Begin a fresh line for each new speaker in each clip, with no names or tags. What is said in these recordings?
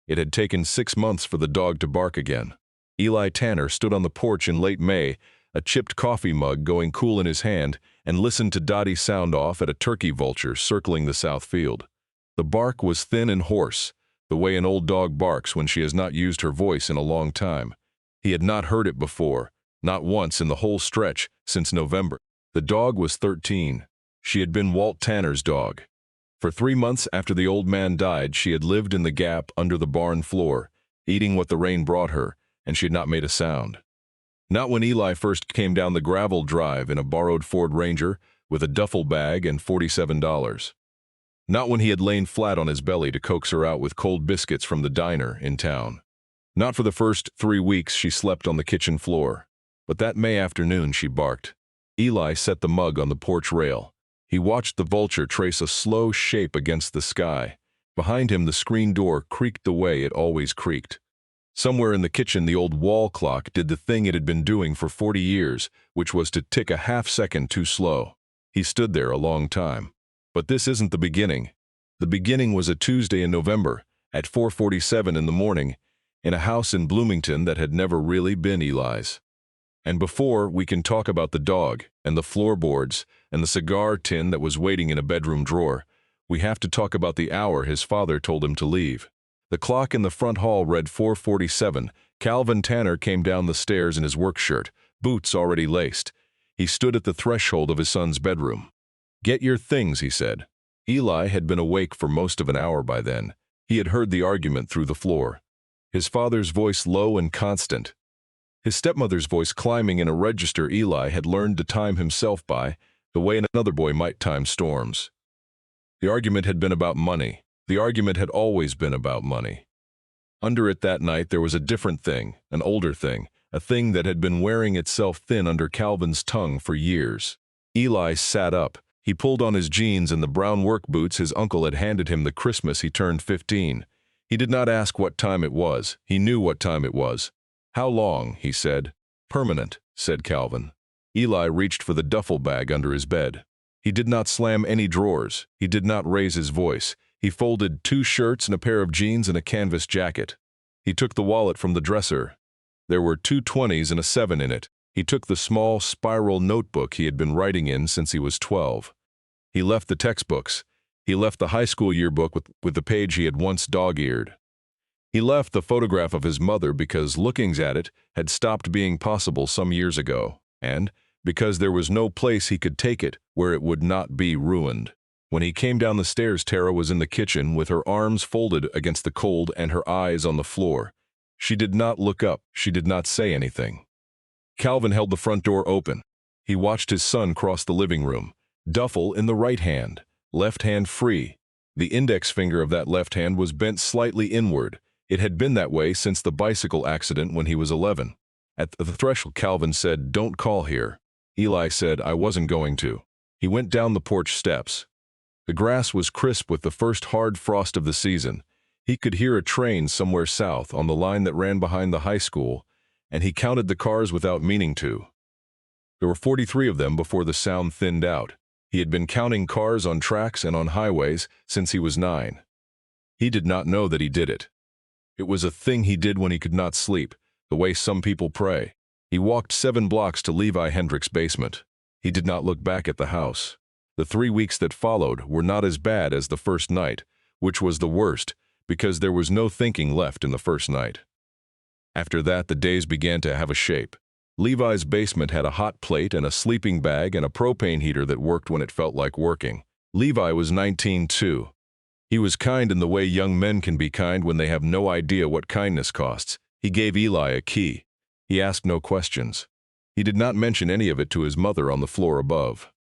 It had taken 6 months for the dog to bark again. Eli Tanner stood on the porch in late May, a chipped coffee mug going cool in his hand, and listened to Dottie sound off at a turkey vulture circling the south field. The bark was thin and hoarse, the way an old dog barks when she has not used her voice in a long time. He had not heard it before, not once in the whole stretch since November. The dog was 13. She had been Walt Tanner's dog. For 3 months after the old man died, she had lived in the gap under the barn floor, eating what the rain brought her, and she had not made a sound. Not when Eli first came down the gravel drive in a borrowed Ford Ranger with a duffel bag and $47. Not when he had lain flat on his belly to coax her out with cold biscuits from the diner in town. Not for the first 3 weeks she slept on the kitchen floor. But that May afternoon she barked. Eli set the mug on the porch rail. He watched the vulture trace a slow shape against the sky. Behind him the screen door creaked the way it always creaked. Somewhere in the kitchen the old wall clock did the thing it had been doing for 40 years, which was to tick a half-second too slow. He stood there a long time. But this isn't the beginning. The beginning was a Tuesday in November, at 4:47 in the morning, in a house in Bloomington that had never really been Eli's. And before we can talk about the dog, and the floorboards, and the cigar tin that was waiting in a bedroom drawer, we have to talk about the hour his father told him to leave. The clock in the front hall read 4:47. Calvin Tanner came down the stairs in his work shirt, boots already laced. He stood at the threshold of his son's bedroom. "Get your things," he said. Eli had been awake for most of an hour by then. He had heard the argument through the floor. His father's voice low and constant. His stepmother's voice climbing in a register Eli had learned to time himself by, the way another boy might time storms. The argument had been about money. The argument had always been about money. Under it that night there was a different thing, an older thing, a thing that had been wearing itself thin under Calvin's tongue for years. Eli sat up. He pulled on his jeans and the brown work boots his uncle had handed him the Christmas he turned 15. He did not ask what time it was. He knew what time it was. "How long?" he said. "Permanent," said Calvin. Eli reached for the duffel bag under his bed. He did not slam any drawers. He did not raise his voice. He folded 2 shirts and a pair of jeans and a canvas jacket. He took the wallet from the dresser. There were 2 20s and a 7 in it. He took the small spiral notebook he had been writing in since he was 12. He left the textbooks. He left the high school yearbook with the page he had once dog-eared. He left the photograph of his mother because lookings at it had stopped being possible some years ago, and because there was no place he could take it where it would not be ruined. When he came down the stairs, Tara was in the kitchen with her arms folded against the cold and her eyes on the floor. She did not look up. She did not say anything. Calvin held the front door open. He watched his son cross the living room, duffel in the right hand, left hand free. The index finger of that left hand was bent slightly inward. It had been that way since the bicycle accident when he was 11. At the threshold, Calvin said, "Don't call here." Eli said, "I wasn't going to." He went down the porch steps. The grass was crisp with the first hard frost of the season. He could hear a train somewhere south on the line that ran behind the high school, and he counted the cars without meaning to. There were 43 of them before the sound thinned out. He had been counting cars on tracks and on highways since he was 9. He did not know that he did it. It was a thing he did when he could not sleep, the way some people pray. He walked 7 blocks to Levi Hendrick's basement. He did not look back at the house. The 3 weeks that followed were not as bad as the first night, which was the worst because there was no thinking left in the first night. After that, the days began to have a shape. Levi's basement had a hot plate and a sleeping bag and a propane heater that worked when it felt like working. Levi was 19 too. He was kind in the way young men can be kind when they have no idea what kindness costs. He gave Eli a key. He asked no questions. He did not mention any of it to his mother on the floor above.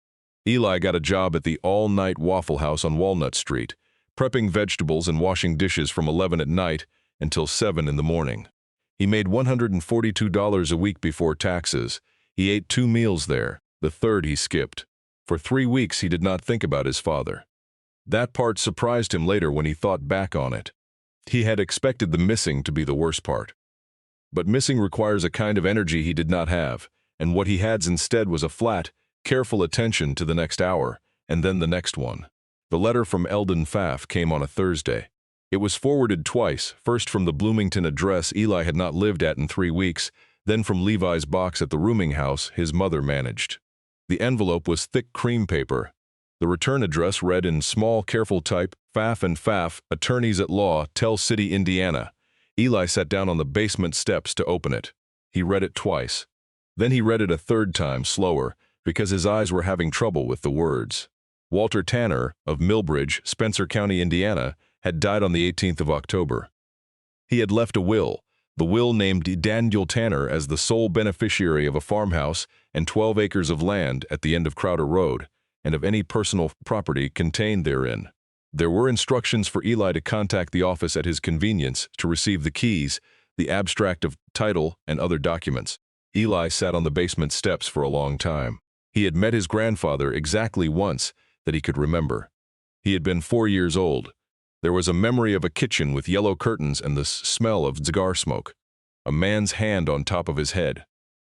Eli got a job at the all-night Waffle House on Walnut Street, prepping vegetables and washing dishes from 11 at night until 7 in the morning. He made $142 a week before taxes. He ate 2 meals there, the third he skipped. For 3 weeks he did not think about his father. That part surprised him later when he thought back on it. He had expected the missing to be the worst part. But missing requires a kind of energy he did not have, and what he had instead was a flat, careful attention to the next hour, and then the next one. The letter from Eldon Pfaff came on a Thursday. It was forwarded twice, first from the Bloomington address Eli had not lived at in 3 weeks, then from Levi's box at the rooming house his mother managed. The envelope was thick cream paper. The return address read in small, careful type, Pfaff and Pfaff, Attorneys at Law, Tell City, Indiana. Eli sat down on the basement steps to open it. He read it twice. Then he read it a third time, slower, because his eyes were having trouble with the words. Walter Tanner, of Millbridge, Spencer County, Indiana, had died on the 18th of October. He had left a will. The will named Daniel Tanner as the sole beneficiary of a farmhouse and 12 acres of land at the end of Crowder Road, and of any personal property contained therein. There were instructions for Eli to contact the office at his convenience to receive the keys, the abstract of title, and other documents. Eli sat on the basement steps for a long time. He had met his grandfather exactly once that he could remember. He had been 4 years old. There was a memory of a kitchen with yellow curtains and the smell of cigar smoke. A man's hand on top of his head.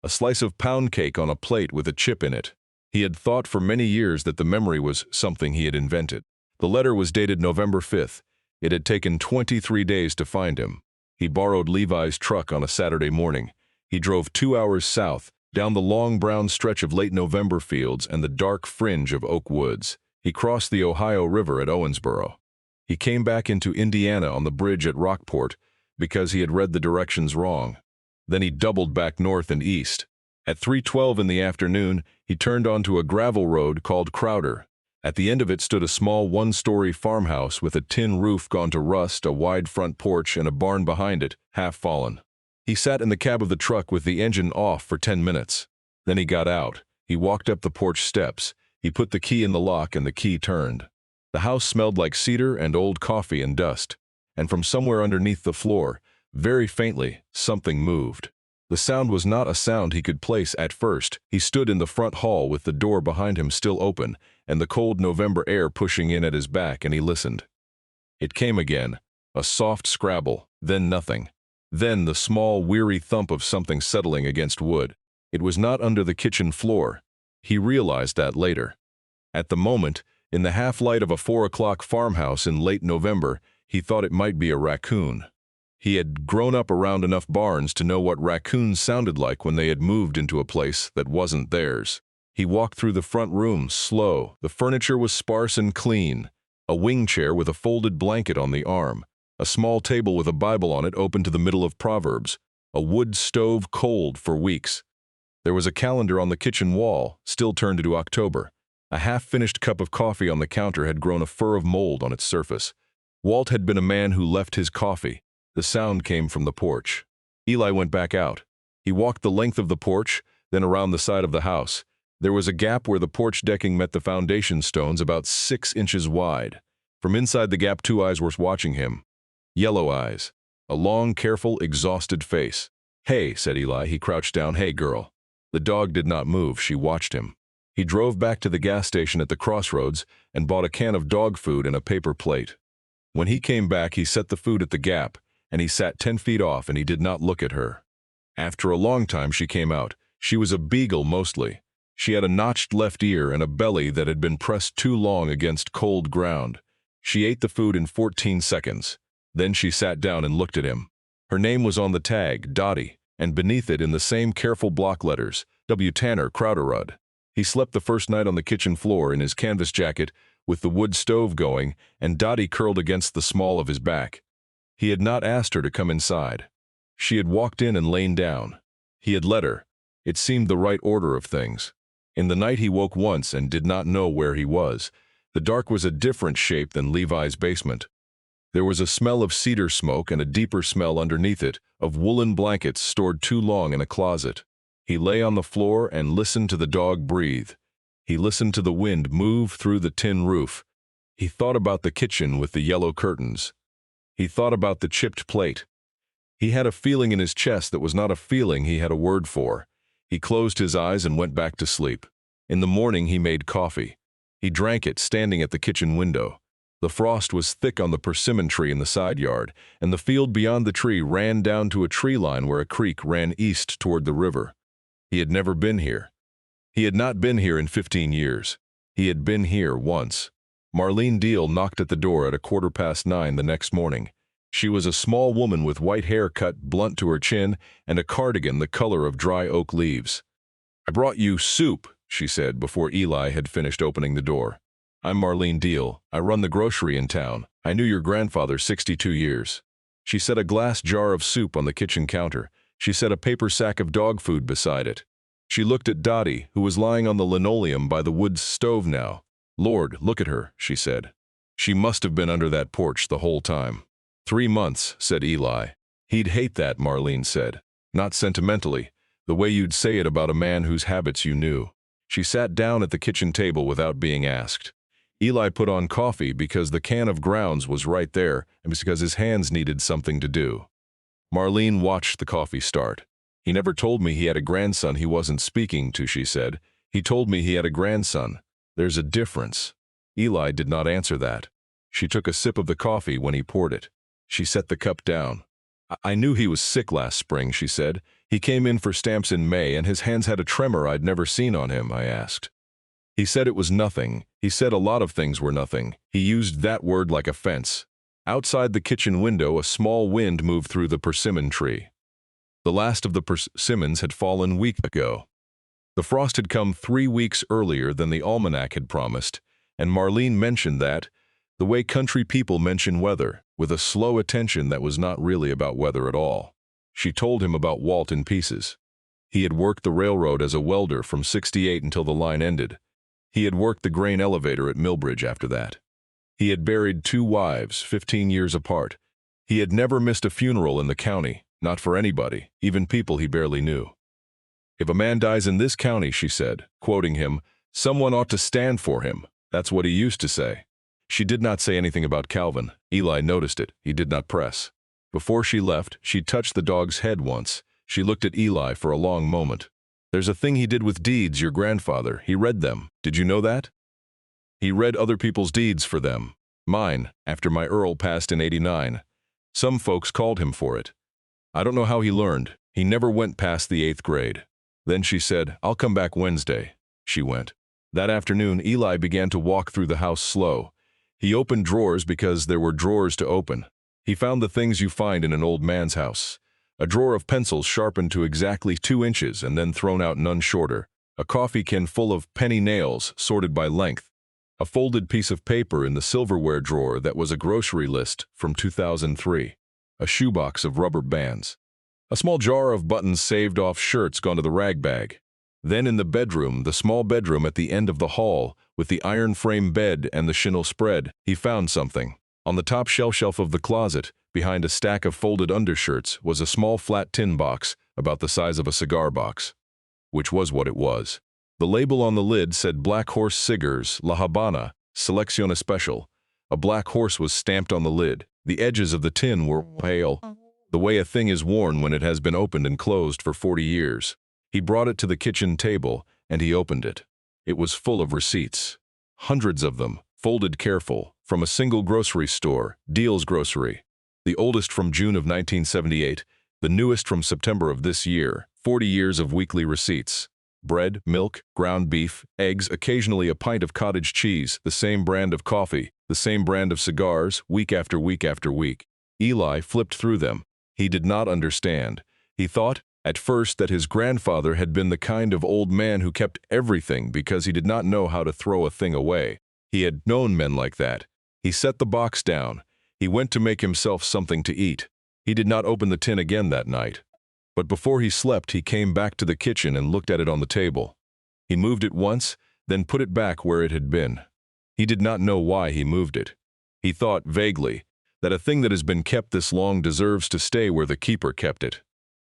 A slice of pound cake on a plate with a chip in it. He had thought for many years that the memory was something he had invented. The letter was dated November 5th. It had taken 23 days to find him. He borrowed Levi's truck on a Saturday morning. He drove 2 hours south, down the long brown stretch of late November fields and the dark fringe of oak woods. He crossed the Ohio River at Owensboro. He came back into Indiana on the bridge at Rockport because he had read the directions wrong. Then he doubled back north and east. At 3:12 in the afternoon, he turned onto a gravel road called Crowder. At the end of it stood a small one-story farmhouse with a tin roof gone to rust, a wide front porch, and a barn behind it, half fallen. He sat in the cab of the truck with the engine off for 10 minutes. Then he got out. He walked up the porch steps. He put the key in the lock and the key turned. The house smelled like cedar and old coffee and dust. And from somewhere underneath the floor, very faintly, something moved. The sound was not a sound he could place at first. He stood in the front hall with the door behind him still open and the cold November air pushing in at his back, and he listened. It came again, a soft scrabble, then nothing. Then the small, weary thump of something settling against wood. It was not under the kitchen floor. He realized that later. At the moment, in the half-light of a 4 o'clock farmhouse in late November, he thought it might be a raccoon. He had grown up around enough barns to know what raccoons sounded like when they had moved into a place that wasn't theirs. He walked through the front room, slow. The furniture was sparse and clean. A wing chair with a folded blanket on the arm. A small table with a Bible on it open to the middle of Proverbs. A wood stove cold for weeks. There was a calendar on the kitchen wall, still turned into October. A half-finished cup of coffee on the counter had grown a fur of mold on its surface. Walt had been a man who left his coffee. The sound came from the porch. Eli went back out. He walked the length of the porch, then around the side of the house. There was a gap where the porch decking met the foundation stones about 6 inches wide. From inside the gap 2 eyes were watching him. Yellow eyes. A long, careful, exhausted face. "Hey," said Eli. He crouched down. "Hey, girl." The dog did not move. She watched him. He drove back to the gas station at the crossroads and bought a can of dog food and a paper plate. When he came back, he set the food at the gap, and he sat 10 feet off and he did not look at her. After a long time she came out. She was a beagle mostly. She had a notched left ear and a belly that had been pressed too long against cold ground. She ate the food in 14 seconds. Then she sat down and looked at him. Her name was on the tag, Dottie, and beneath it in the same careful block letters, W. Tanner, Crowderud. He slept the first night on the kitchen floor in his canvas jacket with the wood stove going and Dottie curled against the small of his back. He had not asked her to come inside. She had walked in and lain down. He had let her. It seemed the right order of things. In the night he woke once and did not know where he was. The dark was a different shape than Levi's basement. There was a smell of cedar smoke and a deeper smell underneath it, of woolen blankets stored too long in a closet. He lay on the floor and listened to the dog breathe. He listened to the wind move through the tin roof. He thought about the kitchen with the yellow curtains. He thought about the chipped plate. He had a feeling in his chest that was not a feeling he had a word for. He closed his eyes and went back to sleep. In the morning he made coffee. He drank it standing at the kitchen window. The frost was thick on the persimmon tree in the side yard, and the field beyond the tree ran down to a tree line where a creek ran east toward the river. He had never been here. He had not been here in 15 years. He had been here once. Marlene Deal knocked at the door at 9:15 the next morning. She was a small woman with white hair cut blunt to her chin and a cardigan the color of dry oak leaves. "I brought you soup," she said before Eli had finished opening the door. "I'm Marlene Deal. I run the grocery in town. I knew your grandfather 62 years. She set a glass jar of soup on the kitchen counter. She set a paper sack of dog food beside it. She looked at Dottie, who was lying on the linoleum by the wood stove now. "Lord, look at her," she said. "She must have been under that porch the whole time." 3 months, said Eli. "He'd hate that," Marlene said. "Not sentimentally, the way you'd say it about a man whose habits you knew." She sat down at the kitchen table without being asked. Eli put on coffee because the can of grounds was right there and because his hands needed something to do. Marlene watched the coffee start. "He never told me he had a grandson he wasn't speaking to," she said. "He told me he had a grandson. There's a difference." Eli did not answer that. She took a sip of the coffee when he poured it. She set the cup down. "I knew he was sick last spring," she said. "He came in for stamps in May and his hands had a tremor I'd never seen on him," I asked. "He said it was nothing. He said a lot of things were nothing. He used that word like a fence." Outside the kitchen window, a small wind moved through the persimmon tree. The last of the persimmons had fallen weeks ago. The frost had come 3 weeks earlier than the almanac had promised, and Marlene mentioned that, the way country people mention weather, with a slow attention that was not really about weather at all. She told him about Walt in pieces. He had worked the railroad as a welder from '68 until the line ended. He had worked the grain elevator at Millbridge after that. He had buried 2 wives, 15 years apart. He had never missed a funeral in the county, not for anybody, even people he barely knew. "If a man dies in this county," she said, quoting him, "someone ought to stand for him. That's what he used to say." She did not say anything about Calvin. Eli noticed it. He did not press. Before she left, she touched the dog's head once. She looked at Eli for a long moment. "There's a thing he did with deeds, your grandfather. He read them. Did you know that? He read other people's deeds for them. Mine, after my Earl passed in '89. Some folks called him for it. I don't know how he learned. He never went past the 8th grade. Then she said, 'I'll come back Wednesday.' She went. That afternoon, Eli began to walk through the house slow. He opened drawers because there were drawers to open. He found the things you find in an old man's house. A drawer of pencils sharpened to exactly 2 inches and then thrown out none shorter. A coffee can full of penny nails sorted by length. A folded piece of paper in the silverware drawer that was a grocery list from 2003. A shoebox of rubber bands. A small jar of buttons saved off shirts gone to the rag bag. Then in the bedroom, the small bedroom at the end of the hall, with the iron frame bed and the chenille spread, he found something. On the top shelf of the closet, behind a stack of folded undershirts, was a small flat tin box, about the size of a cigar box. Which was what it was. The label on the lid said Black Horse Cigars, La Habana, Selección Especial. A black horse was stamped on the lid. The edges of the tin were pale, the way a thing is worn when it has been opened and closed for 40 years. He brought it to the kitchen table, and he opened it. It was full of receipts. Hundreds of them, folded careful, from a single grocery store, Deal's Grocery. The oldest from June of 1978, the newest from September of this year, 40 years of weekly receipts. Bread, milk, ground beef, eggs, occasionally a pint of cottage cheese, the same brand of coffee, the same brand of cigars, week after week after week. Eli flipped through them. He did not understand. He thought, at first, that his grandfather had been the kind of old man who kept everything because he did not know how to throw a thing away. He had known men like that. He set the box down. He went to make himself something to eat. He did not open the tin again that night. But before he slept, he came back to the kitchen and looked at it on the table. He moved it once, then put it back where it had been. He did not know why he moved it. He thought, vaguely, that a thing that has been kept this long deserves to stay where the keeper kept it.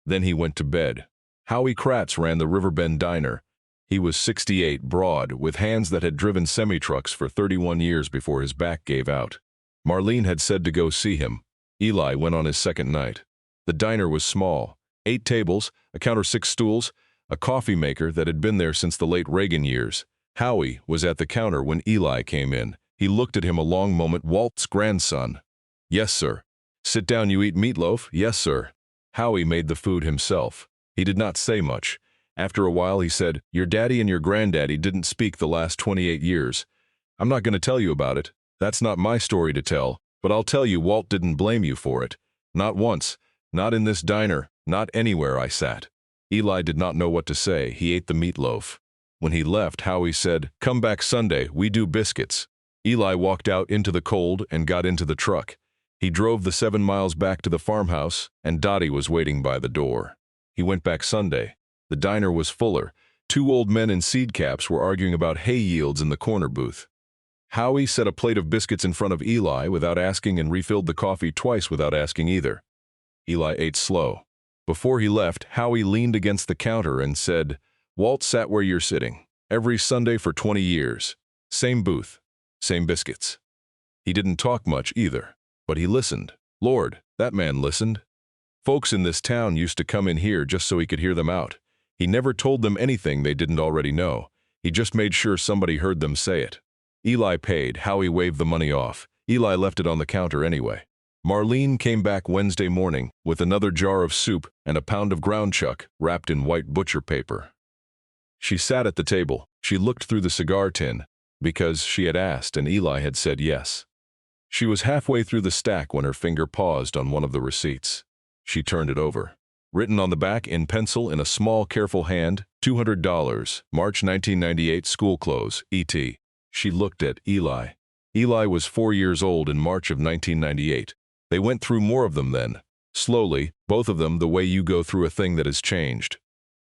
Then he went to bed. Howie Kratz ran the Riverbend Diner. He was 68, broad, with hands that had driven semi-trucks for 31 years before his back gave out. Marlene had said to go see him. Eli went on his second night. The diner was small. 8 tables, a counter, 6 stools, a coffee maker that had been there since the late Reagan years. Howie was at the counter when Eli came in. He looked at him a long moment. "Walt's grandson." "Yes, sir." "Sit down, you eat meatloaf?" "Yes, sir." Howie made the food himself. He did not say much. After a while he said, "Your daddy and your granddaddy didn't speak the last 28 years. I'm not going to tell you about it. That's not my story to tell, but I'll tell you Walt didn't blame you for it. Not once. Not in this diner. Not anywhere I sat. Eli did not know what to say. He ate the meatloaf. When he left, Howie said, "Come back Sunday, we do biscuits." Eli walked out into the cold and got into the truck. He drove the 7 miles back to the farmhouse, and Dottie was waiting by the door. He went back Sunday. The diner was fuller. 2 old men in seed caps were arguing about hay yields in the corner booth. Howie set a plate of biscuits in front of Eli without asking and refilled the coffee twice without asking either. Eli ate slow. Before he left, Howie leaned against the counter and said, "Walt sat where you're sitting, every Sunday for 20 years. Same booth, same biscuits." He didn't talk much either, but he listened. Lord, that man listened. Folks in this town used to come in here just so he could hear them out. He never told them anything they didn't already know. He just made sure somebody heard them say it. Eli paid. Howie waved the money off. Eli left it on the counter anyway. Marlene came back Wednesday morning with another jar of soup and a pound of ground chuck wrapped in white butcher paper. She sat at the table. She looked through the cigar tin because she had asked and Eli had said yes. She was halfway through the stack when her finger paused on one of the receipts. She turned it over. Written on the back in pencil in a small, careful hand, $200, March 1998, school clothes, E.T. She looked at Eli. Eli was 4 years old in March of 1998. They went through more of them then. Slowly, both of them the way you go through a thing that has changed.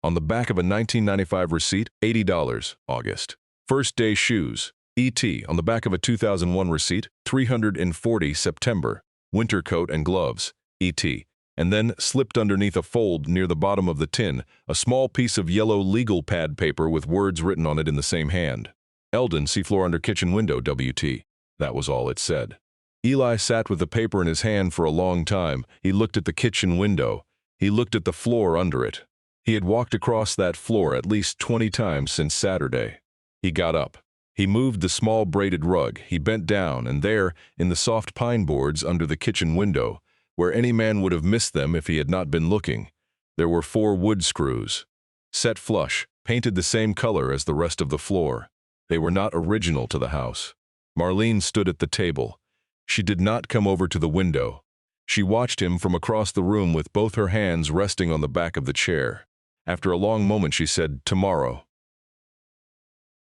On the back of a 1995 receipt, $80, August. First day shoes, E.T. On the back of a 2001 receipt, $340, September. Winter coat and gloves, E.T. And then, slipped underneath a fold near the bottom of the tin, a small piece of yellow legal pad paper with words written on it in the same hand. Eldon, seafloor under kitchen window, W.T. That was all it said. Eli sat with the paper in his hand for a long time. He looked at the kitchen window. He looked at the floor under it. He had walked across that floor at least 20 times since Saturday. He got up. He moved the small braided rug. He bent down, and there, in the soft pine boards under the kitchen window, where any man would have missed them if he had not been looking, there were 4 wood screws. Set flush, painted the same color as the rest of the floor. They were not original to the house. Marlene stood at the table. She did not come over to the window. She watched him from across the room with both her hands resting on the back of the chair. After a long moment she said, "Tomorrow."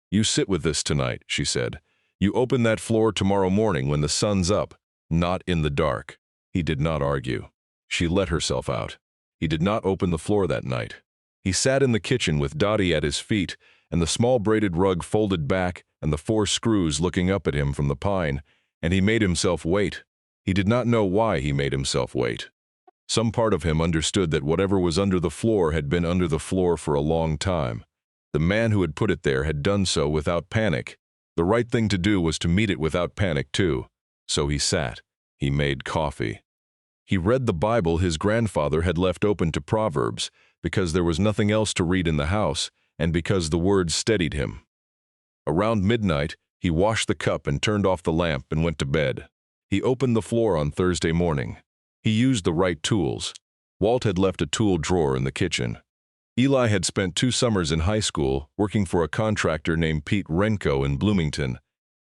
"You sit with this tonight," she said. "You open that floor tomorrow morning when the sun's up, not in the dark." He did not argue. She let herself out. He did not open the floor that night. He sat in the kitchen with Dottie at his feet and the small braided rug folded back and the 4 screws looking up at him from the pine, and he made himself wait. He did not know why he made himself wait. Some part of him understood that whatever was under the floor had been under the floor for a long time. The man who had put it there had done so without panic. The right thing to do was to meet it without panic too. So he sat. He made coffee. He read the Bible his grandfather had left open to Proverbs because there was nothing else to read in the house and because the words steadied him. Around midnight, he washed the cup and turned off the lamp and went to bed. He opened the floor on Thursday morning. He used the right tools. Walt had left a tool drawer in the kitchen. Eli had spent 2 summers in high school working for a contractor named Pete Renko in Bloomington,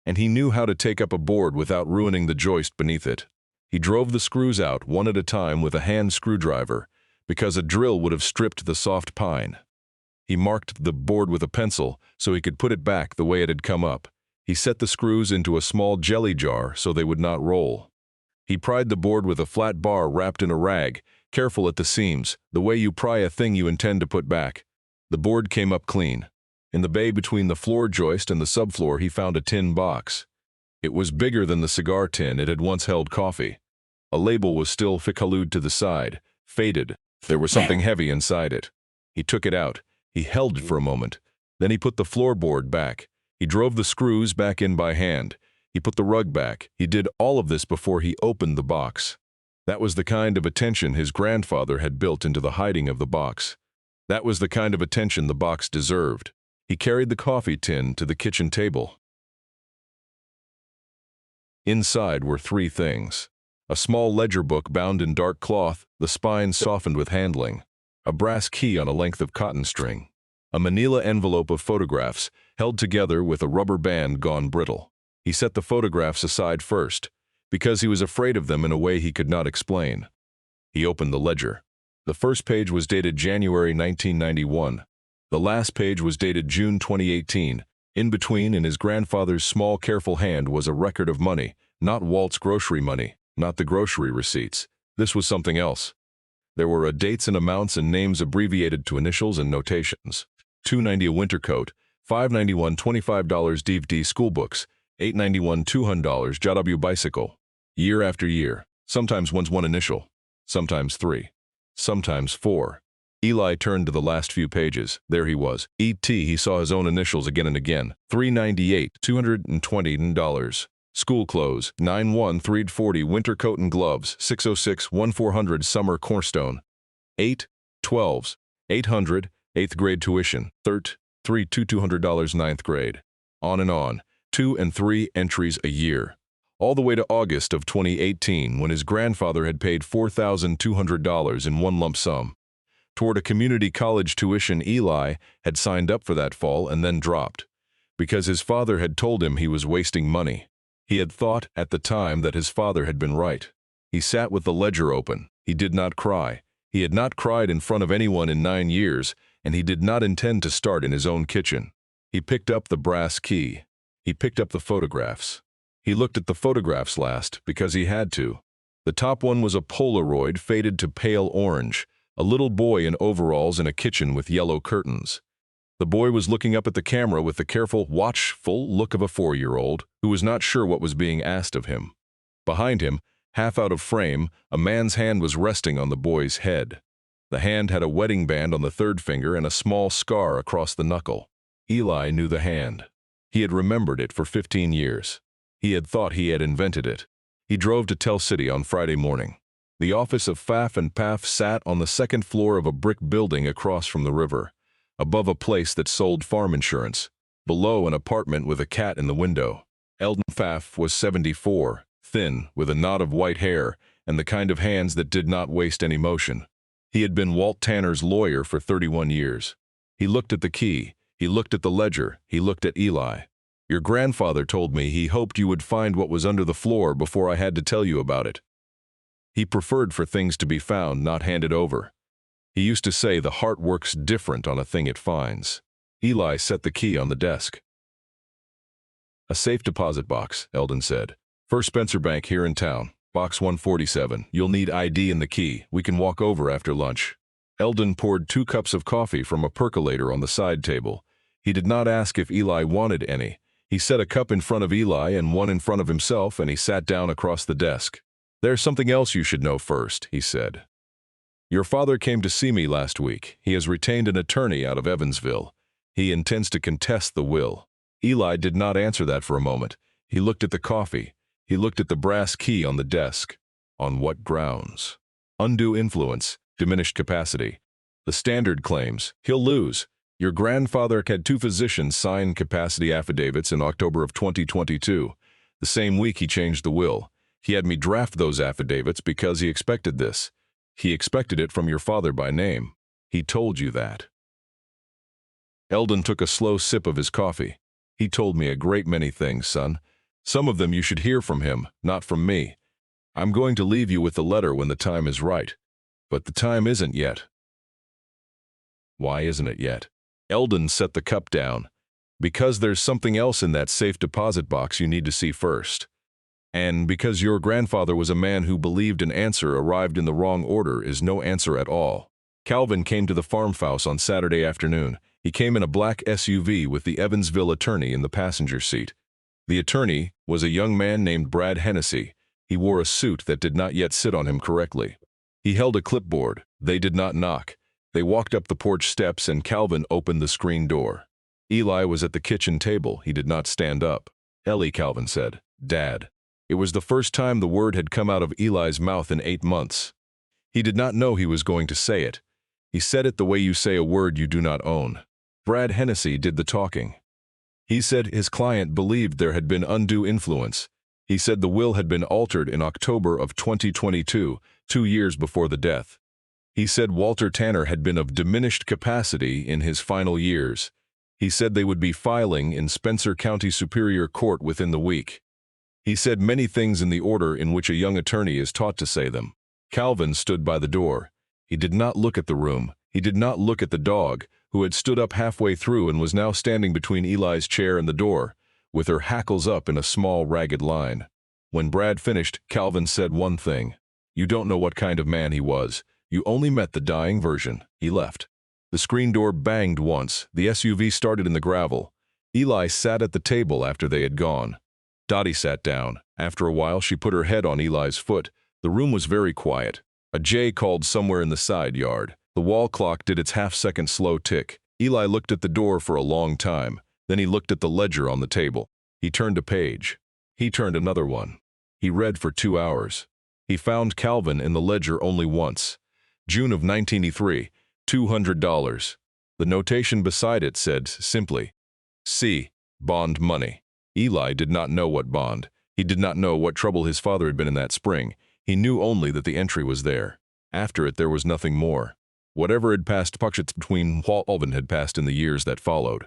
and he knew how to take up a board without ruining the joist beneath it. He drove the screws out one at a time with a hand screwdriver, because a drill would have stripped the soft pine. He marked the board with a pencil so he could put it back the way it had come up. He set the screws into a small jelly jar so they would not roll. He pried the board with a flat bar wrapped in a rag, careful at the seams, the way you pry a thing you intend to put back. The board came up clean. In the bay between the floor joist and the subfloor he found a tin box. It was bigger than the cigar tin it had once held coffee. A label was still ficalud to the side, faded. There was something heavy inside it. He took it out. He held it for a moment. Then he put the floorboard back. He drove the screws back in by hand. He put the rug back. He did all of this before he opened the box. That was the kind of attention his grandfather had built into the hiding of the box. That was the kind of attention the box deserved. He carried the coffee tin to the kitchen table. Inside were 3 things. A small ledger book bound in dark cloth, the spine softened with handling. A brass key on a length of cotton string. A manila envelope of photographs, held together with a rubber band gone brittle. He set the photographs aside first, because he was afraid of them in a way he could not explain. He opened the ledger. The first page was dated January 1991. The last page was dated June 2018. In between, in his grandfather's small, careful hand, was a record of money, not Walt's grocery money, not the grocery receipts. This was something else. There were dates and amounts and names abbreviated to initials and notations. $290 a winter coat, $591 $25 DVD school books, $891 $200 JW bicycle. Year after year, sometimes one initial, sometimes three, sometimes four. Eli turned to the last few pages. There he was. E.T. He saw his own initials again and again. $398 $220. School clothes, 9-1 $340 winter coat and gloves, 606 1400 summer cornerstone. 8 12s, 800, 8th grade tuition, 3 $200 ninth grade. On and on, 2 and 3 entries a year. All the way to August of 2018, when his grandfather had paid $4,200 in one lump sum toward a community college tuition. Eli had signed up for that fall and then dropped, because his father had told him he was wasting money. He had thought at the time that his father had been right. He sat with the ledger open. He did not cry. He had not cried in front of anyone in 9 years, and he did not intend to start in his own kitchen. He picked up the brass key. He picked up the photographs. He looked at the photographs last because he had to. The top one was a Polaroid faded to pale orange, a little boy in overalls in a kitchen with yellow curtains. The boy was looking up at the camera with the careful, watchful look of a 4-year-old who was not sure what was being asked of him. Behind him, half out of frame, a man's hand was resting on the boy's head. The hand had a wedding band on the third finger and a small scar across the knuckle. Eli knew the hand. He had remembered it for 15 years. He had thought he had invented it. He drove to Tell City on Friday morning. The office of Pfaff and Paff sat on the second floor of a brick building across from the river, above a place that sold farm insurance, below an apartment with a cat in the window. Eldon Pfaff was 74, thin, with a knot of white hair, and the kind of hands that did not waste any motion. He had been Walt Tanner's lawyer for 31 years. He looked at the key. He looked at the ledger. He looked at Eli. Your grandfather told me he hoped you would find what was under the floor before I had to tell you about it. He preferred for things to be found, not handed over. He used to say the heart works different on a thing it finds. Eli set the key on the desk. A safe deposit box, Eldon said. First Spencer Bank here in town, box 147. You'll need ID and the key. We can walk over after lunch. Eldon poured 2 cups of coffee from a percolator on the side table. He did not ask if Eli wanted any. He set a cup in front of Eli and one in front of himself, and he sat down across the desk. There's something else you should know first, he said. Your father came to see me last week. He has retained an attorney out of Evansville. He intends to contest the will. Eli did not answer that for a moment. He looked at the coffee. He looked at the brass key on the desk. On what grounds? Undue influence, diminished capacity. The standard claims he'll lose. Your grandfather had 2 physicians sign capacity affidavits in October of 2022. The same week he changed the will. He had me draft those affidavits because he expected this. He expected it from your father by name. He told you that. Eldon took a slow sip of his coffee. He told me a great many things, son. Some of them you should hear from him, not from me. I'm going to leave you with the letter when the time is right. But the time isn't yet. Why isn't it yet? Eldon set the cup down. Because there's something else in that safe deposit box you need to see first. And because your grandfather was a man who believed an answer arrived in the wrong order is no answer at all. Calvin came to the farmhouse on Saturday afternoon. He came in a black SUV with the Evansville attorney in the passenger seat. The attorney was a young man named Brad Hennessy. He wore a suit that did not yet sit on him correctly. He held a clipboard. They did not knock. They walked up the porch steps and Calvin opened the screen door. Eli was at the kitchen table. He did not stand up. Ellie, Calvin said. Dad. It was the first time the word had come out of Eli's mouth in 8 months. He did not know he was going to say it. He said it the way you say a word you do not own. Brad Hennessy did the talking. He said his client believed there had been undue influence. He said the will had been altered in October of 2022, 2 years before the death. He said Walter Tanner had been of diminished capacity in his final years. He said they would be filing in Spencer County Superior Court within the week. He said many things in the order in which a young attorney is taught to say them. Calvin stood by the door. He did not look at the room. He did not look at the dog, who had stood up halfway through and was now standing between Eli's chair and the door, with her hackles up in a small, ragged line. When Brad finished, Calvin said one thing. "You don't know what kind of man he was. You only met the dying version." He left. The screen door banged once. The SUV started in the gravel. Eli sat at the table after they had gone. Dottie sat down. After a while, she put her head on Eli's foot. The room was very quiet. A jay called somewhere in the side yard. The wall clock did its half-second slow tick. Eli looked at the door for a long time. Then he looked at the ledger on the table. He turned a page. He turned another one. He read for 2 hours. He found Calvin in the ledger only once. June of 1983, $200. The notation beside it said simply, C. Bond money. Eli did not know what bond. He did not know what trouble his father had been in that spring. He knew only that the entry was there. After it, there was nothing more. Whatever had passed between Calvin had passed in the years that followed.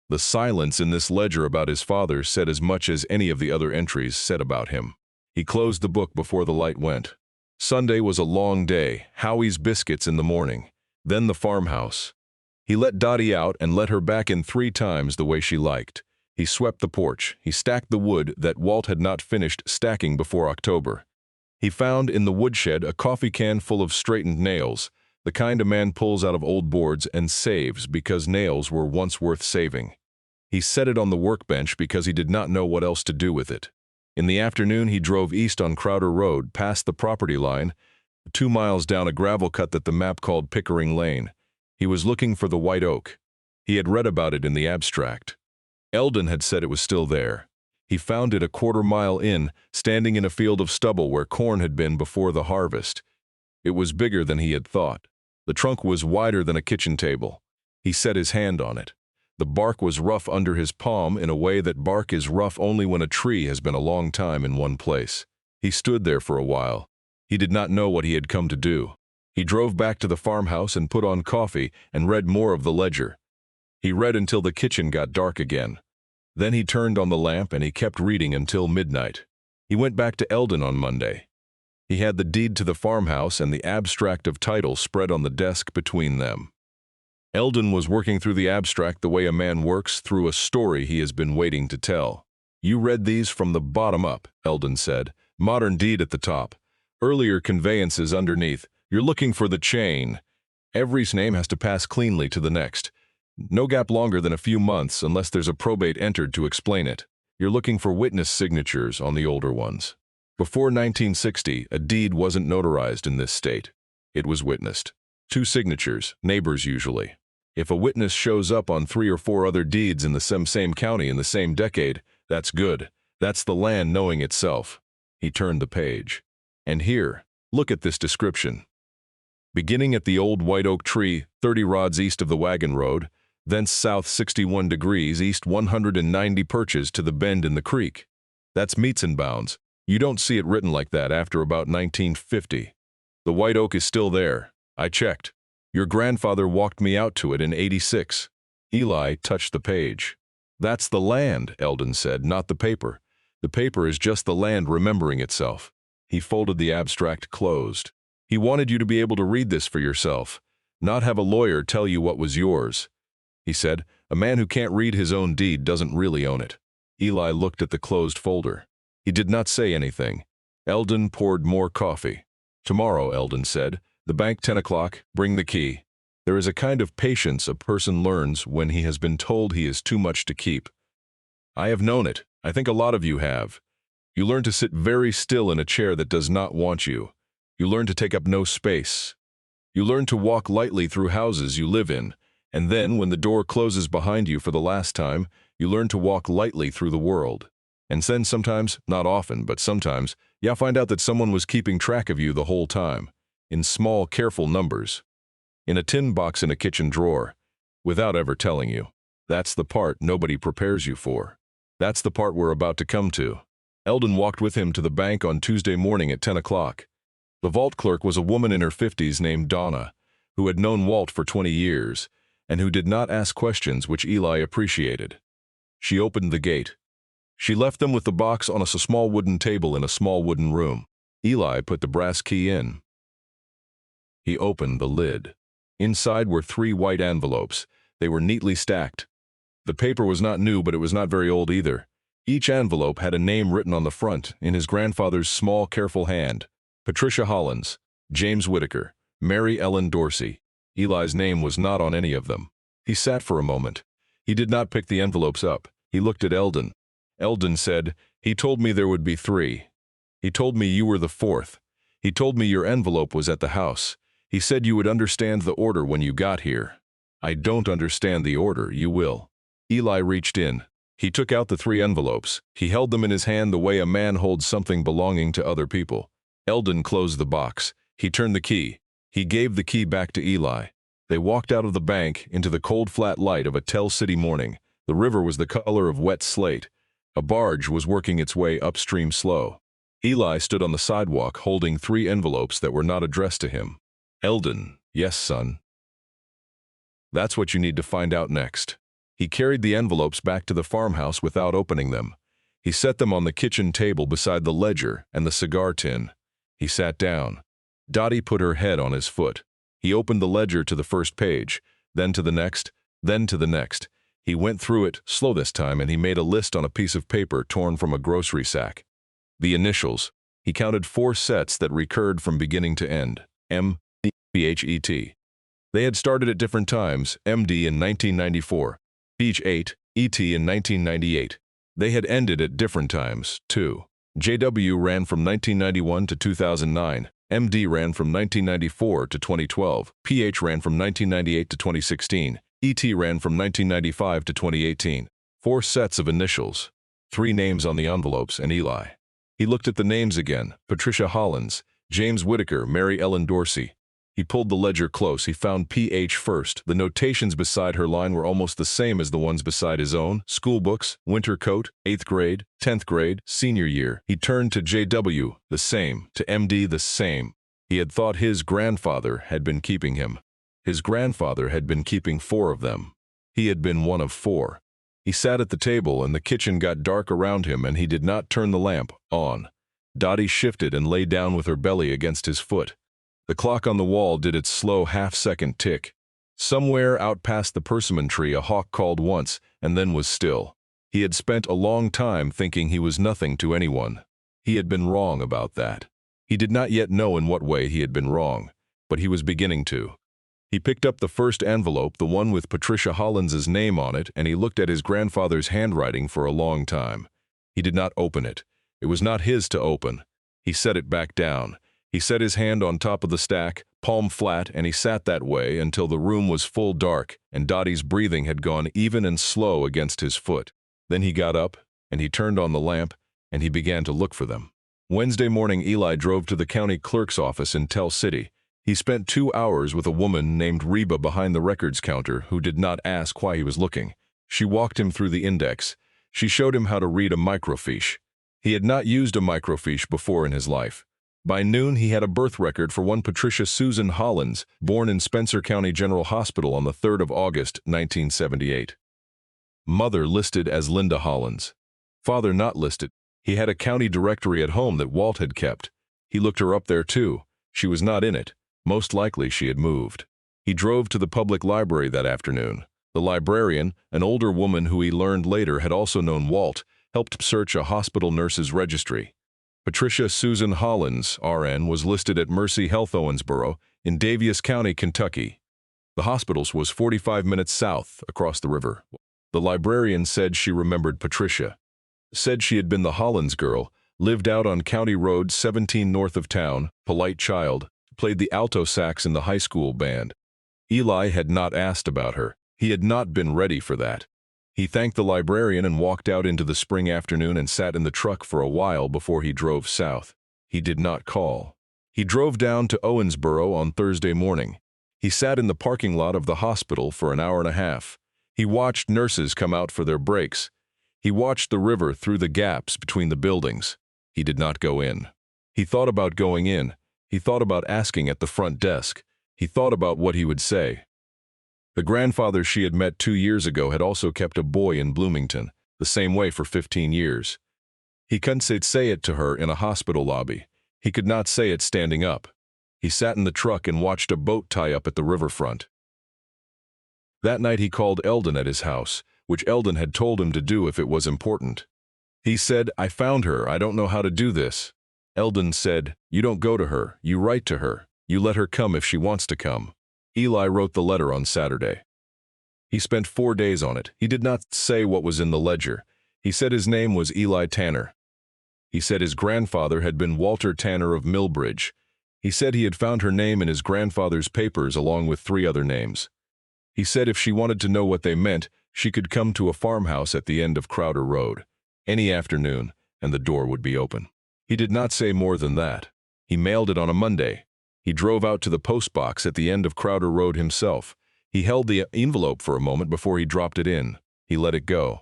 The silence in this ledger about his father said as much as any of the other entries said about him. He closed the book before the light went. Sunday was a long day. Howie's biscuits in the morning. Then the farmhouse. He let Dottie out and let her back in 3 times the way she liked. He swept the porch. He stacked the wood that Walt had not finished stacking before October. He found in the woodshed a coffee can full of straightened nails, the kind a man pulls out of old boards and saves because nails were once worth saving. He set it on the workbench because he did not know what else to do with it. In the afternoon, he drove east on Crowder Road, past the property line, 2 miles down a gravel cut that the map called Pickering Lane. He was looking for the white oak. He had read about it in the abstract. Eldon had said it was still there. He found it a 1/4 mile in, standing in a field of stubble where corn had been before the harvest. It was bigger than he had thought. The trunk was wider than a kitchen table. He set his hand on it. The bark was rough under his palm in a way that bark is rough only when a tree has been a long time in one place. He stood there for a while. He did not know what he had come to do. He drove back to the farmhouse and put on coffee and read more of the ledger. He read until the kitchen got dark again. Then he turned on the lamp and he kept reading until midnight. He went back to Eldon on Monday. He had the deed to the farmhouse and the abstract of title spread on the desk between them. Eldon was working through the abstract the way a man works through a story he has been waiting to tell. "You read these from the bottom up," Eldon said. "Modern deed at the top. Earlier conveyances underneath. You're looking for the chain. Every name has to pass cleanly to the next. No gap longer than a few months unless there's a probate entered to explain it. You're looking for witness signatures on the older ones. Before 1960, a deed wasn't notarized in this state. It was witnessed. 2 signatures, neighbors usually. If a witness shows up on 3 or 4 other deeds in the same county in the same decade, that's good. That's the land knowing itself." He turned the page. "And here, look at this description. Beginning at the old white oak tree, 30 rods east of the wagon road, thence south 61 degrees east 190 perches to the bend in the creek. That's meets and bounds. You don't see it written like that after about 1950. The white oak is still there. I checked. Your grandfather walked me out to it in '86. Eli touched the page. "That's the land," Eldon said, "not the paper. The paper is just the land remembering itself." He folded the abstract closed. "He wanted you to be able to read this for yourself, not have a lawyer tell you what was yours." He said, "A man who can't read his own deed doesn't really own it." Eli looked at the closed folder. He did not say anything. Eldon poured more coffee. "Tomorrow," Eldon said. "The bank 10 o'clock, bring the key." There is a kind of patience a person learns when he has been told he is too much to keep. I have known it. I think a lot of you have. You learn to sit very still in a chair that does not want you. You learn to take up no space. You learn to walk lightly through houses you live in, and then when the door closes behind you for the last time, you learn to walk lightly through the world. And then sometimes, not often, but sometimes, you'll find out that someone was keeping track of you the whole time. In small, careful numbers. In a tin box in a kitchen drawer. Without ever telling you. That's the part nobody prepares you for. That's the part we're about to come to. Eldon walked with him to the bank on Tuesday morning at 10 o'clock. The vault clerk was a woman in her 50s named Donna, who had known Walt for 20 years, and who did not ask questions which Eli appreciated. She opened the gate. She left them with the box on a small wooden table in a small wooden room. Eli put the brass key in. He opened the lid. Inside were 3 white envelopes. They were neatly stacked. The paper was not new, but it was not very old either. Each envelope had a name written on the front in his grandfather's small, careful hand. Patricia Hollins, James Whitaker, Mary Ellen Dorsey. Eli's name was not on any of them. He sat for a moment. He did not pick the envelopes up. He looked at Eldon. Eldon said, "He told me there would be 3. He told me you were the 4th. He told me your envelope was at the house. He said you would understand the order when you got here." "I don't understand the order, you will." Eli reached in. He took out the 3 envelopes. He held them in his hand the way a man holds something belonging to other people. Eldon closed the box. He turned the key. He gave the key back to Eli. They walked out of the bank into the cold flat light of a Tell City morning. The river was the color of wet slate. A barge was working its way upstream slow. Eli stood on the sidewalk holding 3 envelopes that were not addressed to him. "Eldon, yes, son. That's what you need to find out next." He carried the envelopes back to the farmhouse without opening them. He set them on the kitchen table beside the ledger and the cigar tin. He sat down. Dottie put her head on his foot. He opened the ledger to the first page, then to the next, then to the next. He went through it, slow this time, and he made a list on a piece of paper torn from a grocery sack. The initials. He counted 4 sets that recurred from beginning to end. M, D, P, H, E, T. They had started at different times, MD in 1994, Ph 8, ET in 1998. They had ended at different times, too. JW ran from 1991 to 2009, MD ran from 1994 to 2012, PH ran from 1998 to 2016, ET ran from 1995 to 2018. 4 sets of initials. 3 names on the envelopes and Eli. He looked at the names again. Patricia Hollins, James Whitaker, Mary Ellen Dorsey. He pulled the ledger close. He found PH first. The notations beside her line were almost the same as the ones beside his own. School books, winter coat, 8th grade, 10th grade, senior year. He turned to JW, the same. To MD, the same. He had thought his grandfather had been keeping him. His grandfather had been keeping 4 of them. He had been one of 4. He sat at the table and the kitchen got dark around him and he did not turn the lamp on. Dottie shifted and lay down with her belly against his foot. The clock on the wall did its slow half-second tick. Somewhere out past the persimmon tree a hawk called once and then was still. He had spent a long time thinking he was nothing to anyone. He had been wrong about that. He did not yet know in what way he had been wrong, but he was beginning to. He picked up the first envelope, the one with Patricia Hollins's name on it, and he looked at his grandfather's handwriting for a long time. He did not open it. It was not his to open. He set it back down. He set his hand on top of the stack, palm flat, and he sat that way until the room was full dark and Dottie's breathing had gone even and slow against his foot. Then he got up, and he turned on the lamp, and he began to look for them. Wednesday morning, Eli drove to the county clerk's office in Tell City. He spent 2 hours with a woman named Reba behind the records counter who did not ask why he was looking. She walked him through the index. She showed him how to read a microfiche. He had not used a microfiche before in his life. By noon, he had a birth record for one Patricia Susan Hollins, born in Spencer County General Hospital on the 3rd of August, 1978. Mother listed as Linda Hollins. Father not listed. He had a county directory at home that Walt had kept. He looked her up there too. She was not in it. Most likely she had moved. He drove to the public library that afternoon. The librarian, an older woman who he learned later had also known Walt, helped search a hospital nurse's registry. Patricia Susan Hollins, RN, was listed at Mercy Health Owensboro in Daviess County, Kentucky. The hospital was 45 minutes south across the river. The librarian said she remembered Patricia. Said she had been the Hollins girl, lived out on County Road 17 north of town, polite child, played the alto sax in the high school band. Eli had not asked about her. He had not been ready for that. He thanked the librarian and walked out into the spring afternoon and sat in the truck for a while before he drove south. He did not call. He drove down to Owensboro on Thursday morning. He sat in the parking lot of the hospital for an hour and a half. He watched nurses come out for their breaks. He watched the river through the gaps between the buildings. He did not go in. He thought about going in. He thought about asking at the front desk. He thought about what he would say. The grandfather she had met 2 years ago had also kept a boy in Bloomington, the same way for 15 years. He couldn't say it to her in a hospital lobby. He could not say it standing up. He sat in the truck and watched a boat tie up at the riverfront. That night he called Eldon at his house, which Eldon had told him to do if it was important. He said, "I found her, I don't know how to do this." Eldon said, "You don't go to her, you write to her. You let her come if she wants to come." Eli wrote the letter on Saturday. He spent 4 days on it. He did not say what was in the ledger. He said his name was Eli Tanner. He said his grandfather had been Walter Tanner of Millbridge. He said he had found her name in his grandfather's papers along with 3 other names. He said if she wanted to know what they meant, she could come to a farmhouse at the end of Crowder Road, any afternoon, and the door would be open. He did not say more than that. He mailed it on a Monday. He drove out to the post box at the end of Crowder Road himself. He held the envelope for a moment before he dropped it in. He let it go.